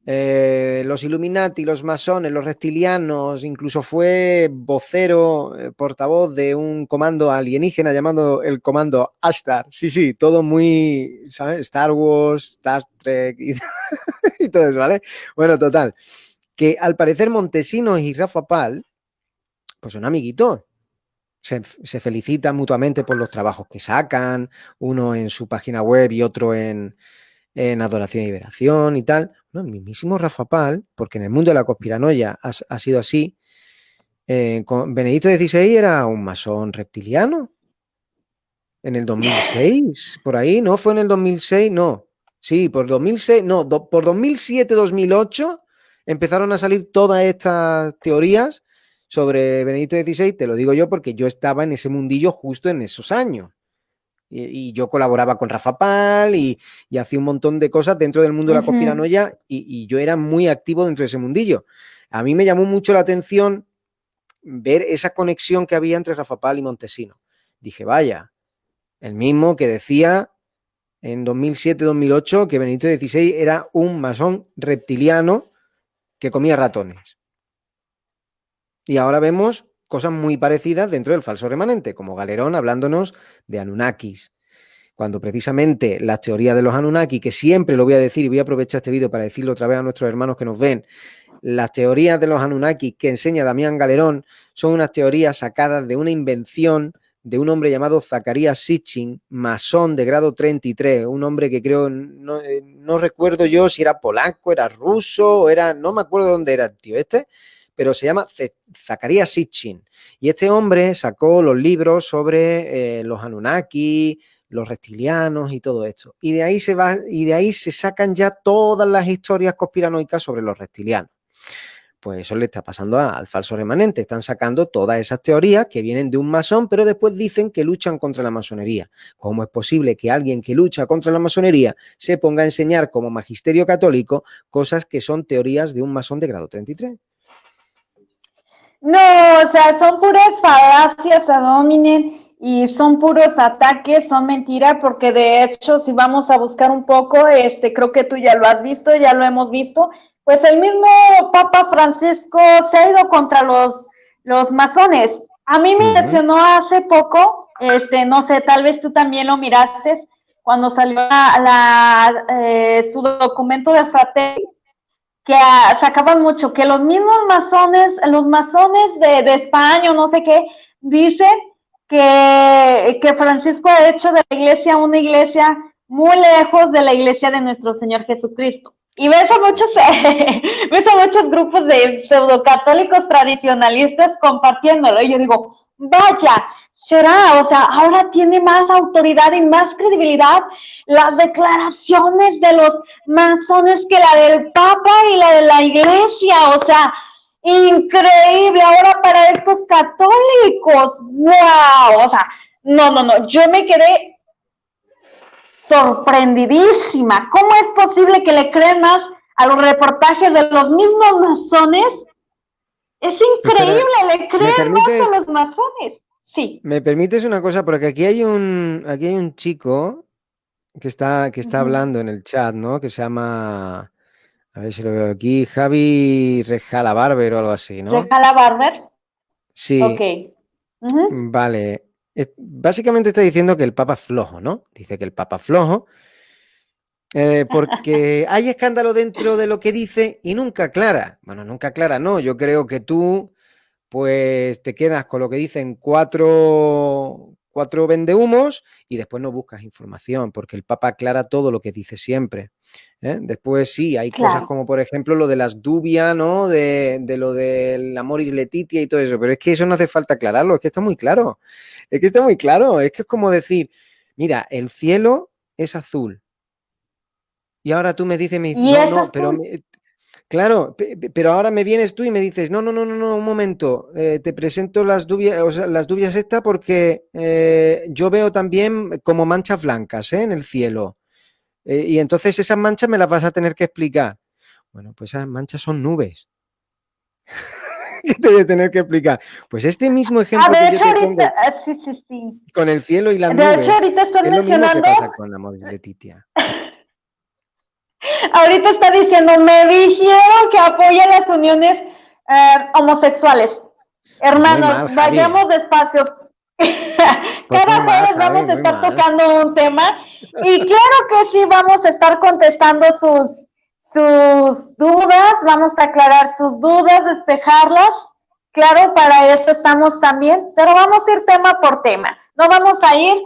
Los Illuminati, los masones, los reptilianos, incluso fue vocero, portavoz de un comando alienígena llamado el comando Ashtar. Sí, todo muy, ¿sabes? Star Wars, Star Trek y todo eso, ¿vale? Bueno, total. Que al parecer Montesinos y Rafa Pal, pues son amiguitos. Se felicitan mutuamente por los trabajos que sacan, uno en su página web y otro en Adoración y Liberación y tal. No, el mismísimo Rafa Pal, porque en el mundo de la conspiranoia ha sido así. Con Benedicto XVI era un masón reptiliano. En el 2006, por ahí, ¿no? ¿Fue en el 2006? No. Sí, por 2006, no, por 2007-2008 empezaron a salir todas estas teorías sobre Benedicto XVI, te lo digo yo porque yo estaba en ese mundillo justo en esos años. Y yo colaboraba con Rafa Pal y hacía un montón de cosas dentro del mundo de la conspiranoia y yo era muy activo dentro de ese mundillo. A mí me llamó mucho la atención ver esa conexión que había entre Rafa Pal y Montesino. Dije, vaya, el mismo que decía en 2007-2008 que Benedicto XVI era un masón reptiliano que comía ratones. Y ahora vemos cosas muy parecidas dentro del falso remanente, como Galerón hablándonos de Anunnakis, cuando precisamente las teorías de los Anunnaki, que siempre lo voy a decir y voy a aprovechar este vídeo para decirlo otra vez a nuestros hermanos que nos ven, las teorías de los Anunnaki que enseña Damián Galerón son unas teorías sacadas de una invención de un hombre llamado Zacarías Sitchin, masón de grado 33, un hombre que creo, no recuerdo yo si era polaco, era ruso, o era, no me acuerdo dónde era el tío este, pero se llama Zacarías Sitchin. Y este hombre sacó los libros sobre los Anunnaki, los reptilianos y todo esto. Y de ahí se sacan ya todas las historias conspiranoicas sobre los reptilianos. Pues eso le está pasando al falso remanente. Están sacando todas esas teorías que vienen de un masón, pero después dicen que luchan contra la masonería. ¿Cómo es posible que alguien que lucha contra la masonería se ponga a enseñar como magisterio católico cosas que son teorías de un masón de grado 33? No, o sea, son puras falacias ad hominem y son puros ataques, son mentiras, porque de hecho, si vamos a buscar un poco, creo que tú ya lo has visto, ya lo hemos visto, pues el mismo Papa Francisco se ha ido contra los masones. A mí me mencionó hace poco, no sé, tal vez tú también lo miraste, cuando salió su documento de Fratelli, que sacaban mucho, que los mismos masones, los masones de España o no sé qué, dicen que Francisco ha hecho de la iglesia una iglesia muy lejos de la iglesia de nuestro Señor Jesucristo. Y ves a muchos grupos de pseudocatólicos tradicionalistas compartiéndolo. Y yo digo, vaya, será, o sea, ahora tiene más autoridad y más credibilidad las declaraciones de los masones que la del Papa y la de la Iglesia, o sea, increíble ahora para estos católicos, wow, o sea, no, yo me quedé sorprendidísima. ¿Cómo es posible que le creen más a los reportajes de los mismos masones? Es increíble, Espera, le creen más a los masones. Sí. ¿Me permites una cosa? Porque aquí hay un chico que está hablando en el chat, ¿no? Que se llama, a ver si lo veo aquí, Javi Rejala Barber o algo así, ¿no? ¿Rejala Barber? Sí. Ok. Vale. Básicamente está diciendo que el Papa es flojo, ¿no? Dice que el Papa es flojo. Porque hay escándalo dentro de lo que dice y nunca aclara. Bueno, nunca aclara, no. Yo creo que tú, pues, te quedas con lo que dicen cuatro vendehumos y después no buscas información, porque el Papa aclara todo lo que dice siempre. Después sí, hay cosas como, por ejemplo, lo de las dubias, ¿no? De lo del Amoris Laetitia y todo eso, pero es que eso no hace falta aclararlo, es que está muy claro. Es que está muy claro, es que es como decir, mira, el cielo es azul. Y ahora tú me dices, no, pero claro, pero ahora me vienes tú y me dices, no, un momento, te presento las dubias, o sea, las dubias estas porque yo veo también como manchas blancas, en el cielo. Y entonces esas manchas me las vas a tener que explicar. Bueno, pues esas manchas son nubes. ¿Qué te voy a tener que explicar? Pues este mismo ejemplo de que hecho, yo te ahorita, pongo con el cielo y las de nubes, hecho, ahorita estás es lo mismo mencionando, que pasa con la Amoris Laetitia. ahorita está diciendo, me dijeron que apoya las uniones homosexuales. Hermanos, Mal, vayamos despacio. pues Cada jueves vamos a estar tocando un tema y claro que sí vamos a estar contestando sus dudas, vamos a aclarar sus dudas, despejarlas. Claro, para eso estamos también, pero vamos a ir tema por tema. No vamos a ir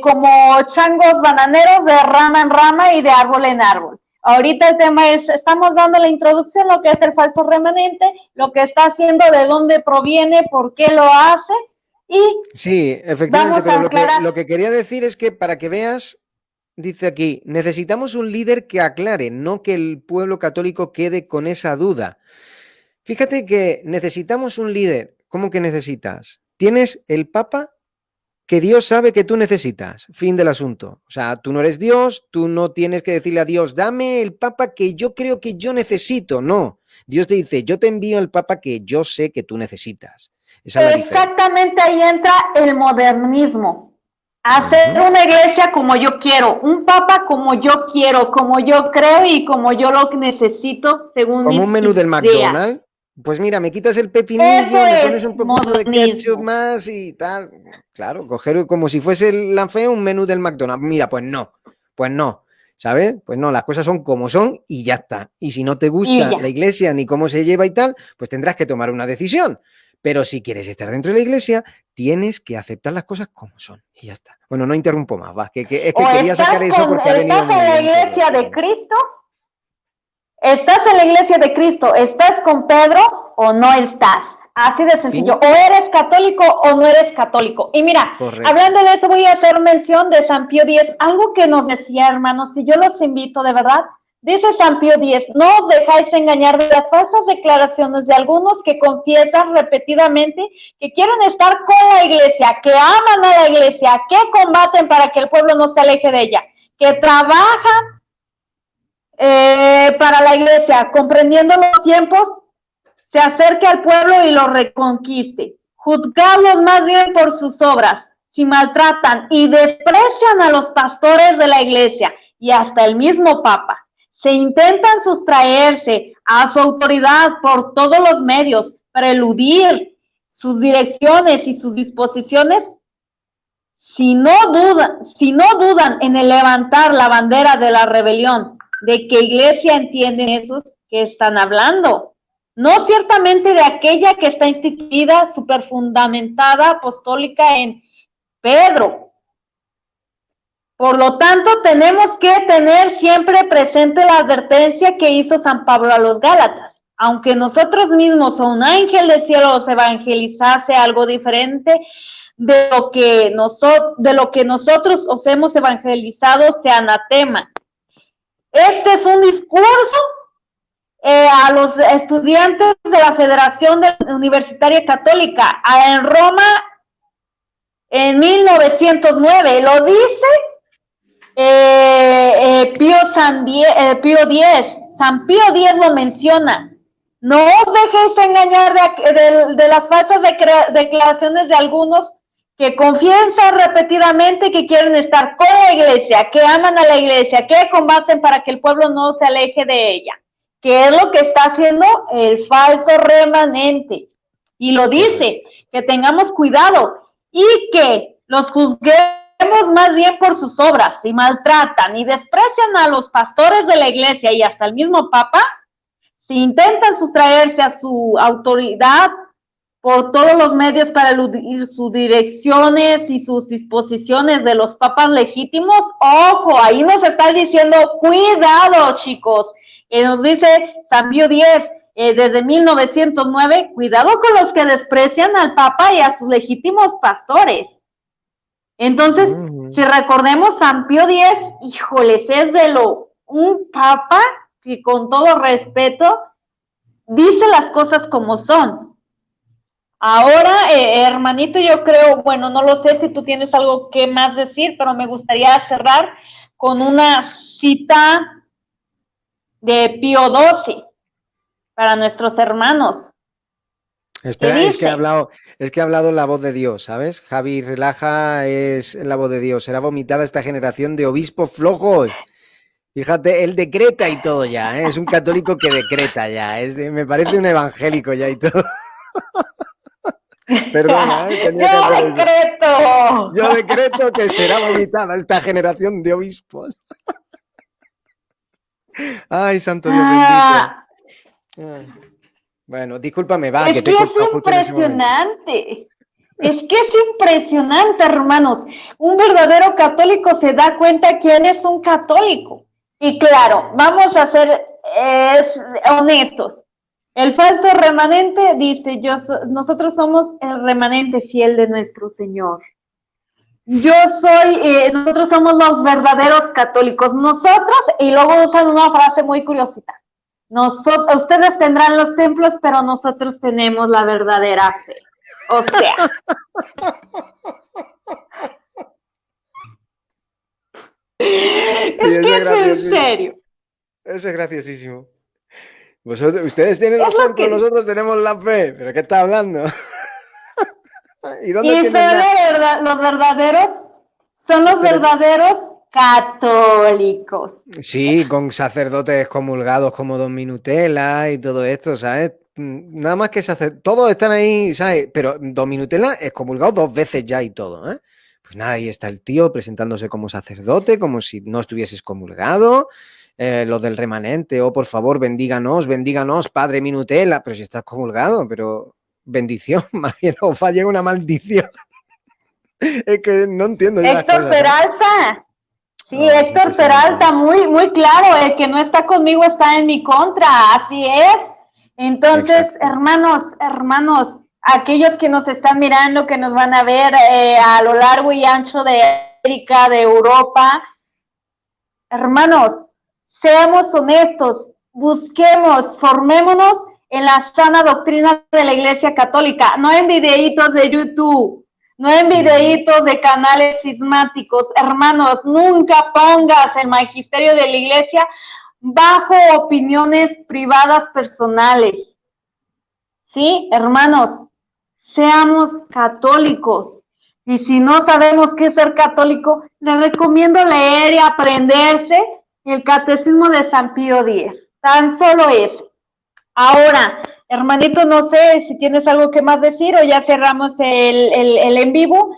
como changos bananeros de rama en rama y de árbol en árbol. Ahorita el tema es, estamos dando la introducción, lo que es el falso remanente, lo que está haciendo, de dónde proviene, por qué lo hace, y sí, efectivamente, pero lo que quería decir es que para que veas, dice aquí, necesitamos un líder que aclare, no que el pueblo católico quede con esa duda. Fíjate que necesitamos un líder. ¿Cómo que necesitas? Tienes el Papa que Dios sabe que tú necesitas. Fin del asunto. O sea, tú no eres Dios, tú no tienes que decirle a Dios, dame el Papa que yo creo que yo necesito. No. Dios te dice, yo te envío el Papa que yo sé que tú necesitas. Esa es la exactamente, ahí entra el modernismo. Hacer una iglesia como yo quiero, un papa como yo quiero, como yo creo y como yo lo necesito según como un menú del McDonald's. Pues mira, me quitas el pepinillo, le pones un poquito de ketchup más y tal. Claro, coger como si fuese la fe un menú del McDonald's. Mira, pues no, ¿sabes? Pues no, las cosas son como son y ya está. Y si no te gusta la iglesia ni cómo se lleva y tal, pues tendrás que tomar una decisión. Pero si quieres estar dentro de la iglesia, tienes que aceptar las cosas como son y ya está. Bueno, no interrumpo más, va, es que quería sacar eso porque ha venido. ¿Estás en la iglesia de Cristo? ¿Estás en la iglesia de Cristo? ¿Estás con Pedro o no estás? Así de sencillo. Sí. O eres católico o no eres católico. Y mira, hablando de eso, voy a hacer mención de San Pío X. Algo que nos decía, hermanos, y yo los invito de verdad. Dice San Pío X, no os dejáis engañar de las falsas declaraciones de algunos que confiesan repetidamente que quieren estar con la iglesia, que aman a la iglesia, que combaten para que el pueblo no se aleje de ella, que trabajan para la iglesia, comprendiendo los tiempos, se acerque al pueblo y lo reconquiste. Juzgadlos más bien por sus obras, si maltratan y desprecian a los pastores de la iglesia y hasta el mismo Papa. Se intentan sustraerse a su autoridad por todos los medios para eludir sus direcciones y sus disposiciones. Si no dudan en el levantar la bandera de la rebelión, ¿de qué iglesia entienden esos que están hablando? No ciertamente de aquella que está instituida, superfundamentada, apostólica en Pedro. Por lo tanto, tenemos que tener siempre presente la advertencia que hizo San Pablo a los Gálatas. Aunque nosotros mismos o un ángel del cielo os evangelizase algo diferente de lo que nosotros os hemos evangelizado, sea anatema. Este es un discurso a los estudiantes de la Federación Universitaria Católica en Roma en 1909. Lo dice Pío X, San Pío X lo menciona. No os dejéis engañar de las falsas declaraciones de algunos que confiesan repetidamente que quieren estar con la iglesia, que aman a la iglesia, que combaten para que el pueblo no se aleje de ella. ¿Qué es lo que está haciendo el falso remanente? Y lo dice, que tengamos cuidado y que los juzguemos más bien por sus obras. Si maltratan y desprecian a los pastores de la iglesia y hasta el mismo Papa, si intentan sustraerse a su autoridad por todos los medios para eludir sus direcciones y sus disposiciones de los papas legítimos, ojo, ahí nos está diciendo, cuidado, chicos. Nos dice San Pío X, desde 1909, cuidado con los que desprecian al Papa y a sus legítimos pastores. Entonces, si recordemos, San Pío X, híjoles, es un Papa que con todo respeto dice las cosas como son. Ahora, hermanito, yo creo, bueno, no lo sé si tú tienes algo que más decir, pero me gustaría cerrar con una cita de Pío XII para nuestros hermanos. Espera, es que ha hablado la voz de Dios, ¿sabes? Javi, relaja, es la voz de Dios. Será vomitada esta generación de obispos flojos. Fíjate, él decreta y todo ya, ¿eh? Es un católico que decreta ya. Me parece un evangélico ya y todo. Perdona, Yo decreto que será vomitada esta generación de obispos. Ay, santo Dios bendito. Bueno, discúlpame, va. Es que es impresionante. Es que es impresionante, hermanos. Un verdadero católico se da cuenta quién es un católico. Y claro, vamos a ser honestos. El falso remanente dice, nosotros somos el remanente fiel de nuestro Señor. Nosotros somos los verdaderos católicos. Nosotros, y luego usan una frase muy curiosita. Ustedes tendrán los templos, pero nosotros tenemos la verdadera fe. O sea. Es que es en serio. Eso es graciosísimo. Ustedes tienen los templos, nosotros tenemos la fe. ¿Pero qué está hablando? ¿Y los verdaderos? Son los verdaderos católicos. Sí, con sacerdotes excomulgados como Don Minutela y todo esto, ¿sabes? Nada más que todos están ahí, ¿sabes? Pero Don Minutela excomulgado 2 veces ya y todo, ¿eh? Pues nada, ahí está el tío presentándose como sacerdote, como si no estuviese excomulgado. Los del remanente, por favor, bendíganos, Padre Minutela. Pero si está excomulgado, pero bendición, más bien os va a llegar una maldición. Es que no entiendo. Héctor Peralta. Sí, Héctor Peralta, muy, muy claro, el que no está conmigo está en mi contra, así es. Entonces, hermanos, aquellos que nos están mirando, que nos van a ver a lo largo y ancho de América, de Europa, hermanos, seamos honestos, busquemos, formémonos en la sana doctrina de la Iglesia Católica, no en videitos de YouTube, no en videitos de canales cismáticos. Hermanos, nunca pongas el magisterio de la Iglesia bajo opiniones privadas personales. ¿Sí, hermanos? Seamos católicos. Y si no sabemos qué es ser católico, les recomiendo leer y aprenderse el Catecismo de San Pío X. Tan solo ese. Ahora, hermanito, no sé si tienes algo que más decir o ya cerramos el en vivo.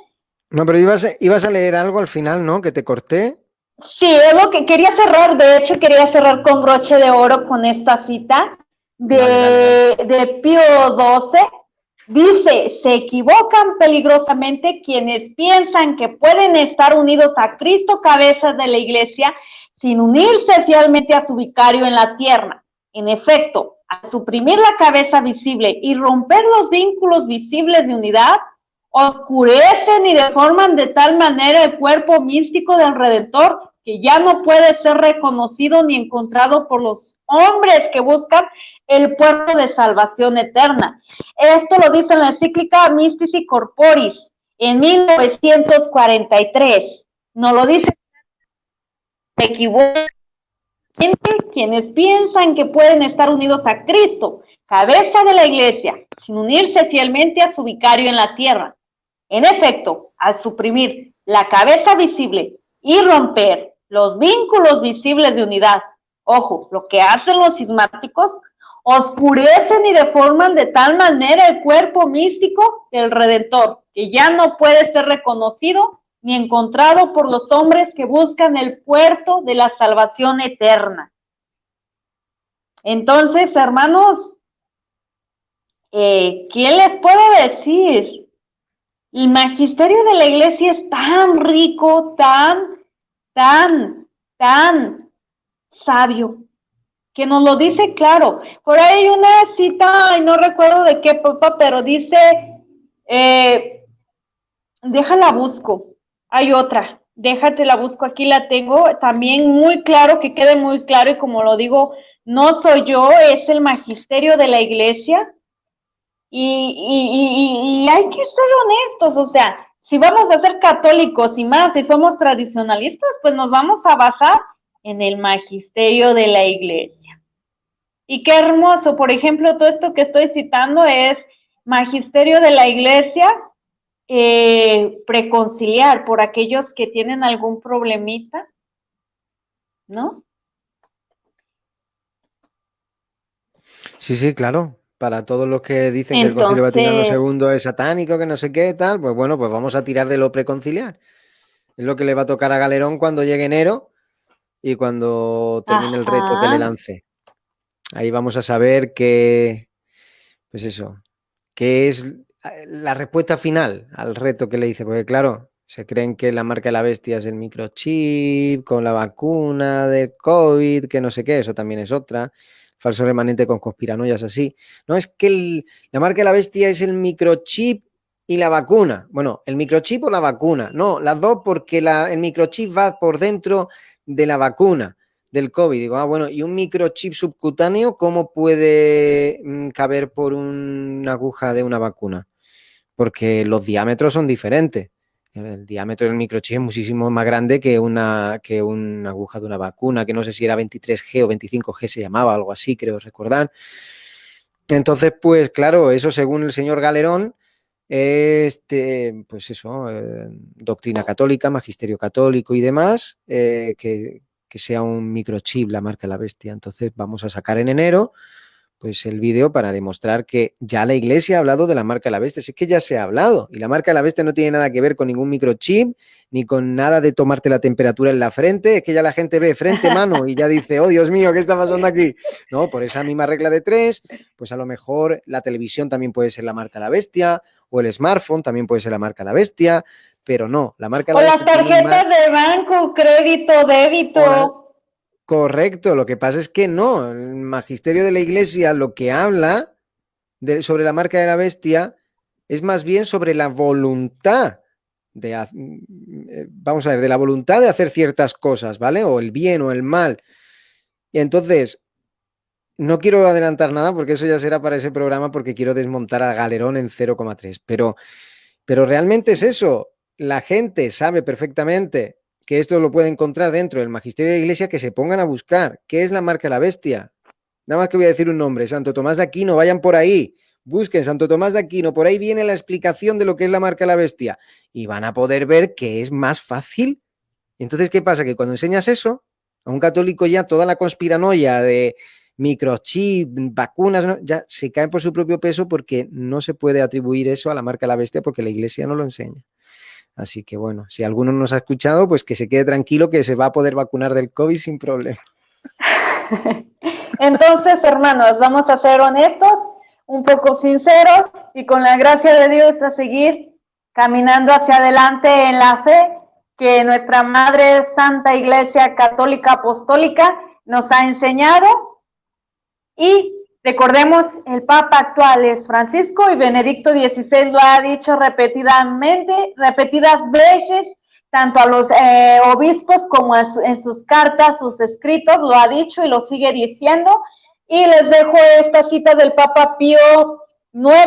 No, pero ibas a leer algo al final, ¿no? Que te corté. Sí, es lo que quería cerrar. De hecho, quería cerrar con broche de oro con esta cita de Pío XII. Dice, se equivocan peligrosamente quienes piensan que pueden estar unidos a Cristo, cabeza de la Iglesia, sin unirse fielmente a su vicario en la tierra. En efecto, al suprimir la cabeza visible y romper los vínculos visibles de unidad, oscurecen y deforman de tal manera el cuerpo místico del Redentor que ya no puede ser reconocido ni encontrado por los hombres que buscan el puerto de salvación eterna. Esto lo dice en la encíclica Mystici Corporis en 1943. Nos lo dice Se equivocan quienes piensan que pueden estar unidos a Cristo, cabeza de la Iglesia, sin unirse fielmente a su vicario en la tierra. En efecto, al suprimir la cabeza visible y romper los vínculos visibles de unidad, ojo, lo que hacen los cismáticos, oscurecen y deforman de tal manera el cuerpo místico del Redentor, que ya no puede ser reconocido ni encontrado por los hombres que buscan el puerto de la salvación eterna. Entonces, hermanos, ¿qué les puedo decir? El magisterio de la Iglesia es tan rico, tan sabio, que nos lo dice claro. Por ahí hay una cita, y no recuerdo de qué papa, pero dice, déjala busco. Hay otra, déjate la busco, aquí la tengo, también muy claro, que quede muy claro, y como lo digo, no soy yo, es el magisterio de la Iglesia, y hay que ser honestos, o sea, si vamos a ser católicos y más, si somos tradicionalistas, pues nos vamos a basar en el magisterio de la Iglesia. Y qué hermoso, por ejemplo, todo esto que estoy citando es magisterio de la Iglesia, preconciliar, por aquellos que tienen algún problemita, ¿no? Sí, sí, claro. Para todos los que dicen que el Concilio Vaticano II es satánico, que no sé qué, tal, pues bueno, pues vamos a tirar de lo preconciliar. Es lo que le va a tocar a Galerón cuando llegue enero y cuando termine el reto que le lance. Ahí vamos a saber qué, pues eso, qué es la respuesta final al reto que le hice, porque claro, se creen que la marca de la bestia es el microchip, con la vacuna del COVID, que no sé qué, eso también es otra. Falso remanente con conspiranoias así. No, es que la marca de la bestia es el microchip y la vacuna. Bueno, el microchip o la vacuna. No, las dos, porque el microchip va por dentro de la vacuna del COVID. Digo, bueno, ¿y un microchip subcutáneo cómo puede caber por una aguja de una vacuna? Porque los diámetros son diferentes. El diámetro del microchip es muchísimo más grande que una aguja de una vacuna, que no sé si era 23G o 25G se llamaba, algo así, creo recordar. Entonces, pues claro, eso según el señor Galerón, pues eso, doctrina católica, magisterio católico y demás, que sea un microchip la marca de la bestia. Entonces vamos a sacar en enero pues el vídeo para demostrar que ya la Iglesia ha hablado de la marca de la bestia. Si es que ya se ha hablado, y la marca de la bestia no tiene nada que ver con ningún microchip, ni con nada de tomarte la temperatura en la frente, es que ya la gente ve frente, mano, y ya dice, oh Dios mío, ¿qué está pasando aquí? No, por esa misma regla de 3, pues a lo mejor la televisión también puede ser la marca de la bestia, o el smartphone también puede ser la marca de la bestia, pero no, la marca de la bestia. O las tarjetas de banco, crédito, débito. Correcto, lo que pasa es que no, el magisterio de la Iglesia lo que habla sobre la marca de la bestia es más bien sobre la voluntad vamos a ver, de la voluntad de hacer ciertas cosas, ¿vale? O el bien o el mal. Y entonces, no quiero adelantar nada porque eso ya será para ese programa porque quiero desmontar a Galerón en 0,3, pero realmente es eso, la gente sabe perfectamente que esto lo puede encontrar dentro del magisterio de la Iglesia, que se pongan a buscar qué es la marca de la bestia. Nada más que voy a decir un nombre, Santo Tomás de Aquino, vayan por ahí, busquen Santo Tomás de Aquino, por ahí viene la explicación de lo que es la marca de la bestia y van a poder ver que es más fácil. Entonces, ¿qué pasa? Que cuando enseñas eso, a un católico ya toda la conspiranoia de microchip, vacunas, ¿no? Ya se cae por su propio peso porque no se puede atribuir eso a la marca de la bestia porque la Iglesia no lo enseña. Así que bueno, si alguno nos ha escuchado, pues que se quede tranquilo que se va a poder vacunar del COVID sin problema. Entonces, hermanos, vamos a ser honestos, un poco sinceros y con la gracia de Dios a seguir caminando hacia adelante en la fe que nuestra Madre Santa Iglesia Católica Apostólica nos ha enseñado. Y recordemos, el Papa actual es Francisco y Benedicto XVI lo ha dicho repetidas veces, tanto a los obispos como en sus cartas, sus escritos, lo ha dicho y lo sigue diciendo. Y les dejo esta cita del Papa Pío IX,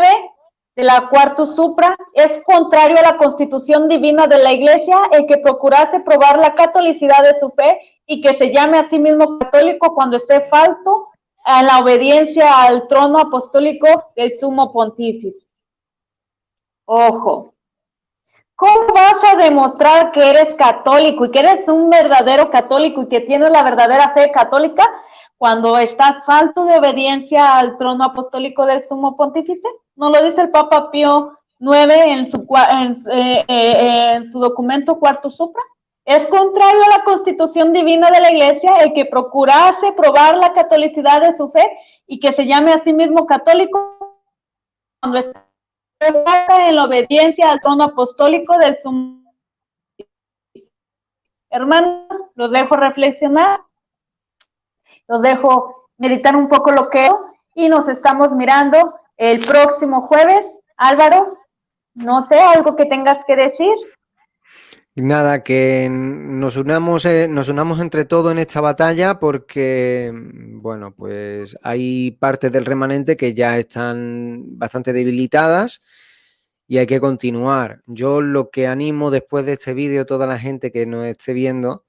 de la Quartus Supra: es contrario a la constitución divina de la Iglesia el que procurase probar la catolicidad de su fe y que se llame a sí mismo católico cuando esté falto en la obediencia al trono apostólico del sumo pontífice. Ojo, ¿cómo vas a demostrar que eres católico y que eres un verdadero católico y que tienes la verdadera fe católica cuando estás falto de obediencia al trono apostólico del sumo pontífice? ¿No lo dice el Papa Pío IX en su documento Cuarto Supra? Es contrario a la constitución divina de la Iglesia el que procurase probar la catolicidad de su fe y que se llame a sí mismo católico cuando está en la obediencia al trono apostólico del sumo. Hermanos, los dejo reflexionar, los dejo meditar un poco lo que y nos estamos mirando el próximo jueves. Álvaro, no sé, algo que tengas que decir. Nada, que nos unamos entre todos en esta batalla porque, bueno, pues hay partes del remanente que ya están bastante debilitadas y hay que continuar. Yo lo que animo después de este vídeo, toda la gente que nos esté viendo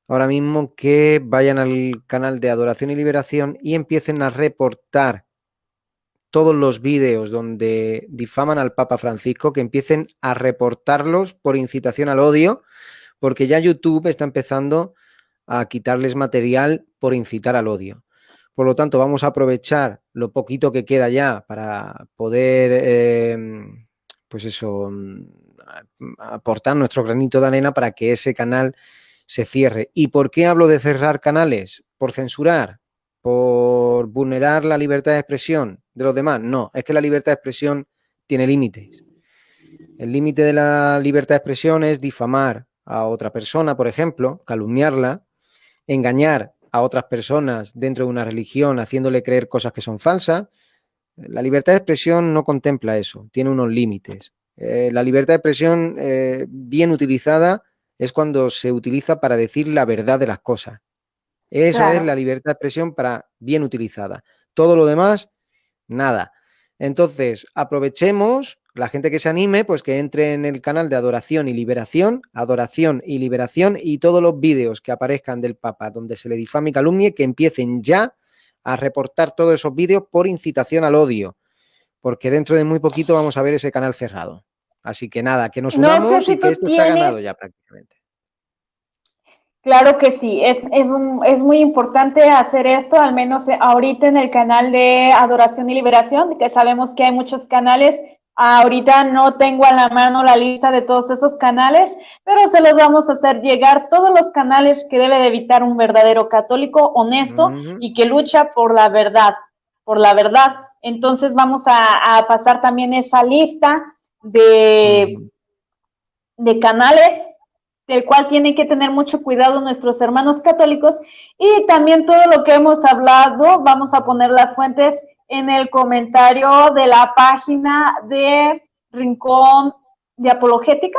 ahora mismo, que vayan al canal de Adoración y Liberación y empiecen a reportar todos los vídeos donde difaman al Papa Francisco, que empiecen a reportarlos por incitación al odio, porque ya YouTube está empezando a quitarles material por incitar al odio. Por lo tanto, vamos a aprovechar lo poquito que queda ya para poder, pues eso, aportar nuestro granito de arena para que ese canal se cierre. ¿Y por qué hablo de cerrar canales? ¿Por censurar? ¿Por vulnerar la libertad de expresión de los demás? No, es que la libertad de expresión tiene límites. El límite de la libertad de expresión es difamar a otra persona, por ejemplo, calumniarla, engañar a otras personas dentro de una religión haciéndole creer cosas que son falsas. La libertad de expresión no contempla eso, tiene unos límites. La libertad de expresión bien utilizada es cuando se utiliza para decir la verdad de las cosas. Eso claro. Es la libertad de expresión para bien utilizada. Todo lo demás, nada. Entonces, aprovechemos, la gente que se anime, pues que entre en el canal de Adoración y Liberación, y todos los vídeos que aparezcan del Papa donde se le difame y calumnie, que empiecen ya a reportar todos esos vídeos por incitación al odio, porque dentro de muy poquito vamos a ver ese canal cerrado. Así que nada, que nos unamos no sé si y que esto está ganado ya prácticamente. Claro que sí, es muy importante hacer esto, al menos ahorita en el canal de Adoración y Liberación, que sabemos que hay muchos canales. Ahorita no tengo a la mano la lista de todos esos canales, pero se los vamos a hacer llegar todos los canales que debe de evitar un verdadero católico honesto y que lucha por la verdad, por la verdad. Entonces vamos a pasar también esa lista de canales del cual tienen que tener mucho cuidado nuestros hermanos católicos, y también todo lo que hemos hablado, vamos a poner las fuentes en el comentario de la página de Rincón de Apologética.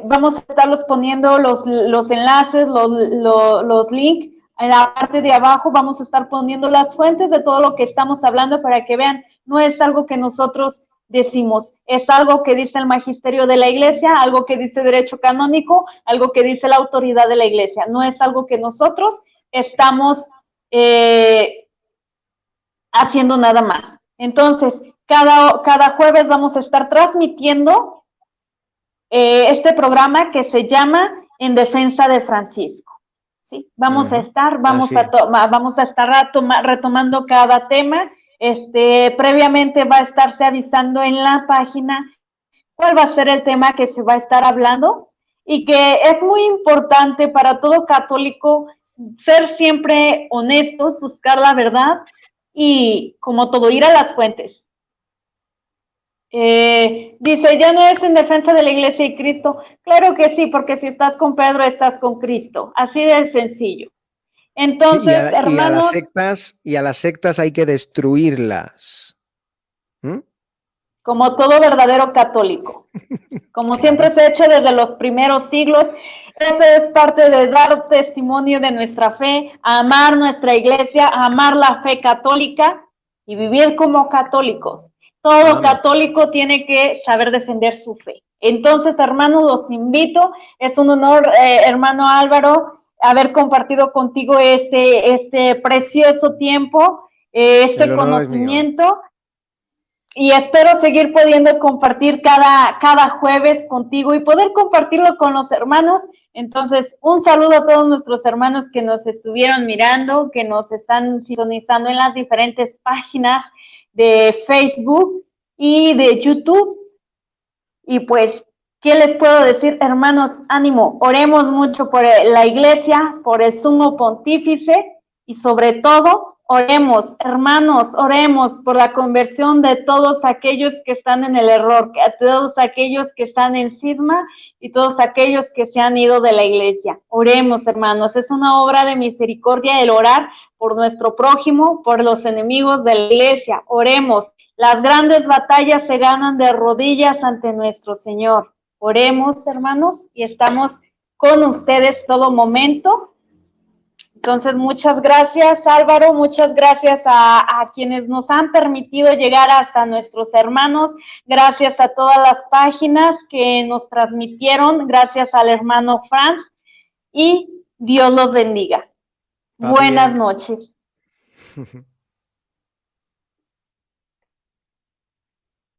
Vamos a estarlos poniendo los enlaces, los links. En la parte de abajo vamos a estar poniendo las fuentes de todo lo que estamos hablando para que vean, no es algo que nosotros decimos, es algo que dice el magisterio de la Iglesia, algo que dice derecho canónico, algo que dice la autoridad de la Iglesia, no es algo que nosotros estamos haciendo nada más. Entonces, cada jueves vamos a estar transmitiendo este programa que se llama En Defensa de Francisco. ¿Sí? Vamos a estar retomando cada tema. Previamente va a estarse avisando en la página cuál va a ser el tema que se va a estar hablando, y que es muy importante para todo católico ser siempre honestos, buscar la verdad y, como todo, ir a las fuentes. Dice, ya no es en defensa de la Iglesia y Cristo. Claro que sí, porque si estás con Pedro, estás con Cristo. Así de sencillo. Entonces, sí, hermanos, y a las sectas hay que destruirlas. Como todo verdadero católico. Como siempre se ha hecho desde los primeros siglos. Eso es parte de dar testimonio de nuestra fe, amar nuestra iglesia, amar la fe católica y vivir como católicos. Todo católico tiene que saber defender su fe. Entonces, hermanos, los invito. Es un honor, hermano Álvaro, haber compartido contigo este precioso tiempo, este conocimiento. Y espero seguir pudiendo compartir cada jueves contigo y poder compartirlo con los hermanos. Entonces, un saludo a todos nuestros hermanos que nos estuvieron mirando, que nos están sintonizando en las diferentes páginas de Facebook y de YouTube. Y pues, ¿qué les puedo decir, hermanos? Ánimo, oremos mucho por la iglesia, por el sumo pontífice y sobre todo, oremos, hermanos, oremos por la conversión de todos aquellos que están en el error, a todos aquellos que están en cisma y todos aquellos que se han ido de la iglesia. Oremos, hermanos, es una obra de misericordia el orar por nuestro prójimo, por los enemigos de la iglesia. Oremos, las grandes batallas se ganan de rodillas ante nuestro Señor. Oremos, hermanos, y estamos con ustedes todo momento. Entonces, muchas gracias, Álvaro, muchas gracias a quienes nos han permitido llegar hasta nuestros hermanos, gracias a todas las páginas que nos transmitieron, gracias al hermano Franz, y Dios los bendiga. Buenas noches.